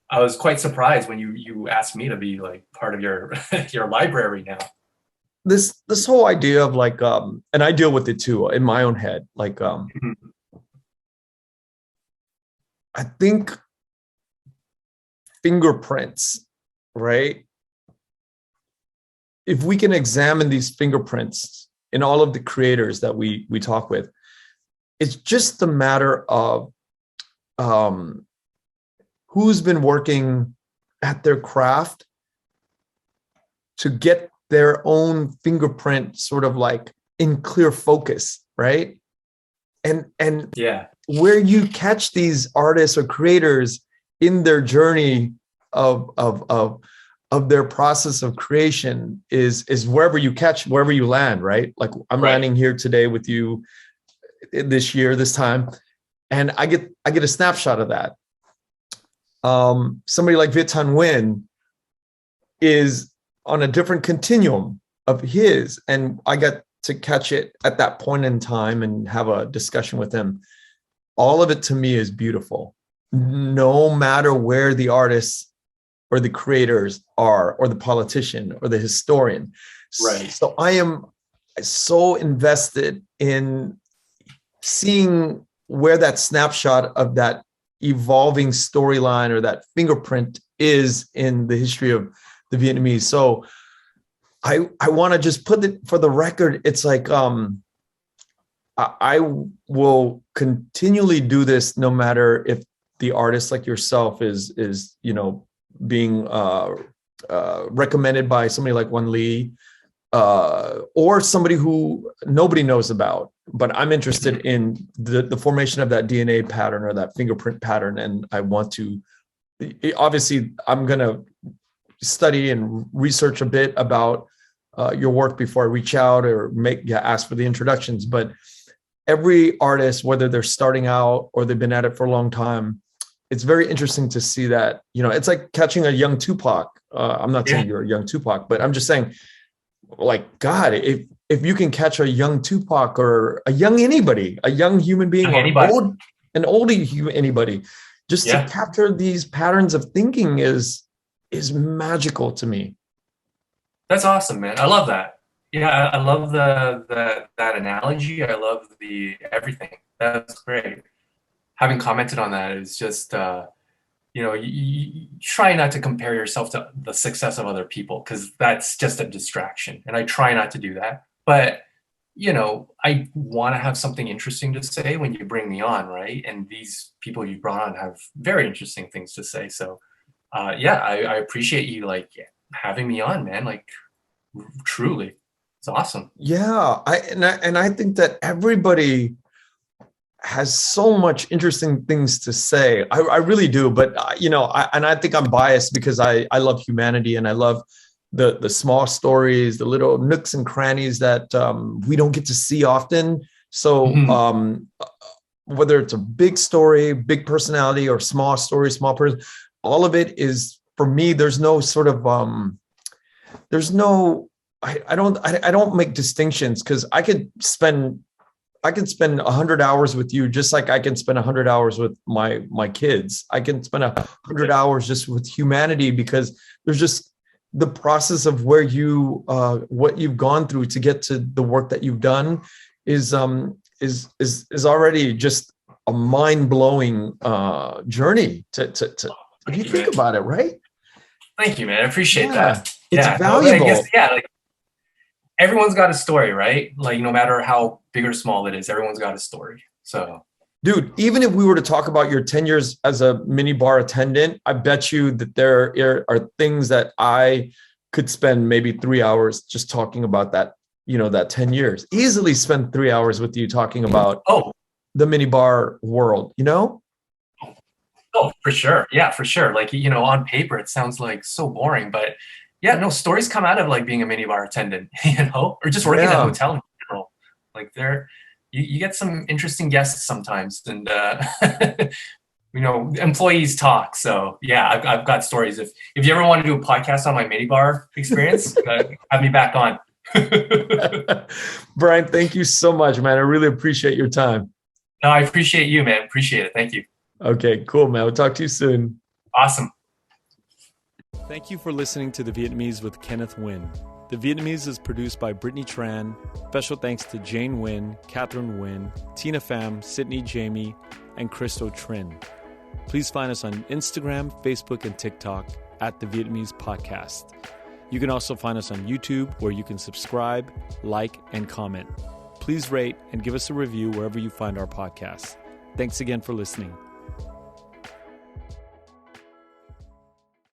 I was quite surprised when you asked me to be like part of your your library now. This whole idea of like and I deal with it too in my own head. Like I think fingerprints, right? If we can examine these fingerprints in all of the creators that we talk with, it's just a matter of who's been working at their craft to get their own fingerprint sort of like in clear focus, right? And Yeah. where you catch these artists or creators in their journey of their process of creation is wherever you land, right? Like I'm Right. landing here today with you this year, this time, and I get a snapshot of that. Somebody like Viet Nguyen is on a different continuum of his, and I got to catch it at that point in time and have a discussion with him. All of it to me is beautiful, no matter where the artists or the creators are, or the politician or the historian. Right. So I am so invested in seeing where that snapshot of that evolving storyline or that fingerprint is in the history of the Vietnamese. So I want to just put it for the record. It's like I will continually do this no matter if the artist like yourself is being recommended by somebody like Wan Lee or somebody who nobody knows about, but I'm interested in the formation of that DNA pattern or that fingerprint pattern, and I want to. Obviously, I'm going to study and research a bit about your work before I reach out or ask for the introductions. But every artist, whether they're starting out or they've been at it for a long time, it's very interesting to see that, it's like catching a young Tupac. I'm not saying you're a young Tupac, but I'm just saying, like, God, if you can catch a young Tupac or a young anybody, a young human being, or an older anybody, just to capture these patterns of thinking is magical to me. That's awesome, man. I love that. Yeah, I love that analogy. I love the everything. That's great. Having commented on that is just, you try not to compare yourself to the success of other people because that's just a distraction. And I try not to do that. But, I want to have something interesting to say when you bring me on, right? And these people you brought on have very interesting things to say. So, I appreciate you, like, having me on, man. Like, truly. It's awesome. Yeah. I think that everybody has so much interesting things to say. I really do. But, I think I'm biased because I love humanity and I love the small stories, the little nooks and crannies that we don't get to see often. So whether it's a big story, big personality, or small story, small person, all of it is, for me, there's no sort of, I don't make distinctions, because I could spend 100 hours with you just like I can spend 100 hours with my kids. I can spend 100 hours just with humanity, because there's just the process of where you what you've gone through to get to the work that you've done is already just a mind-blowing journey to if you think about it, right? Thank you, man. I appreciate that. It's valuable. I guess, like, everyone's got a story, right? Like, no matter how big or small it is, everyone's got a story. So, dude, even if we were to talk about your 10 years as a mini bar attendant, I bet you that there are things that I could spend maybe 3 hours just talking about that that 10 years. Easily spend 3 hours with you talking about Oh, the minibar world, oh, for sure. Yeah, for sure. Like, on paper, it sounds like so boring, but yeah, no, stories come out of like being a minibar attendant, or just working at a Yeah. hotel in general. Like you get some interesting guests sometimes, and employees talk. So yeah, I've got stories. If you ever want to do a podcast on my minibar experience, have me back on. Brian, thank you so much, man. I really appreciate your time. No, I appreciate you, man. Appreciate it. Thank you. Okay, cool, man. We'll talk to you soon. Awesome. Thank you for listening to The Vietnamese with Kenneth Nguyen. The Vietnamese is produced by Brittany Tran. Special thanks to Jane Nguyen, Catherine Nguyen, Tina Pham, Sydney Jamie, and Christo Trin. Please find us on Instagram, Facebook, and TikTok at The Vietnamese Podcast. You can also find us on YouTube, where you can subscribe, like, and comment. Please rate and give us a review wherever you find our podcasts. Thanks again for listening.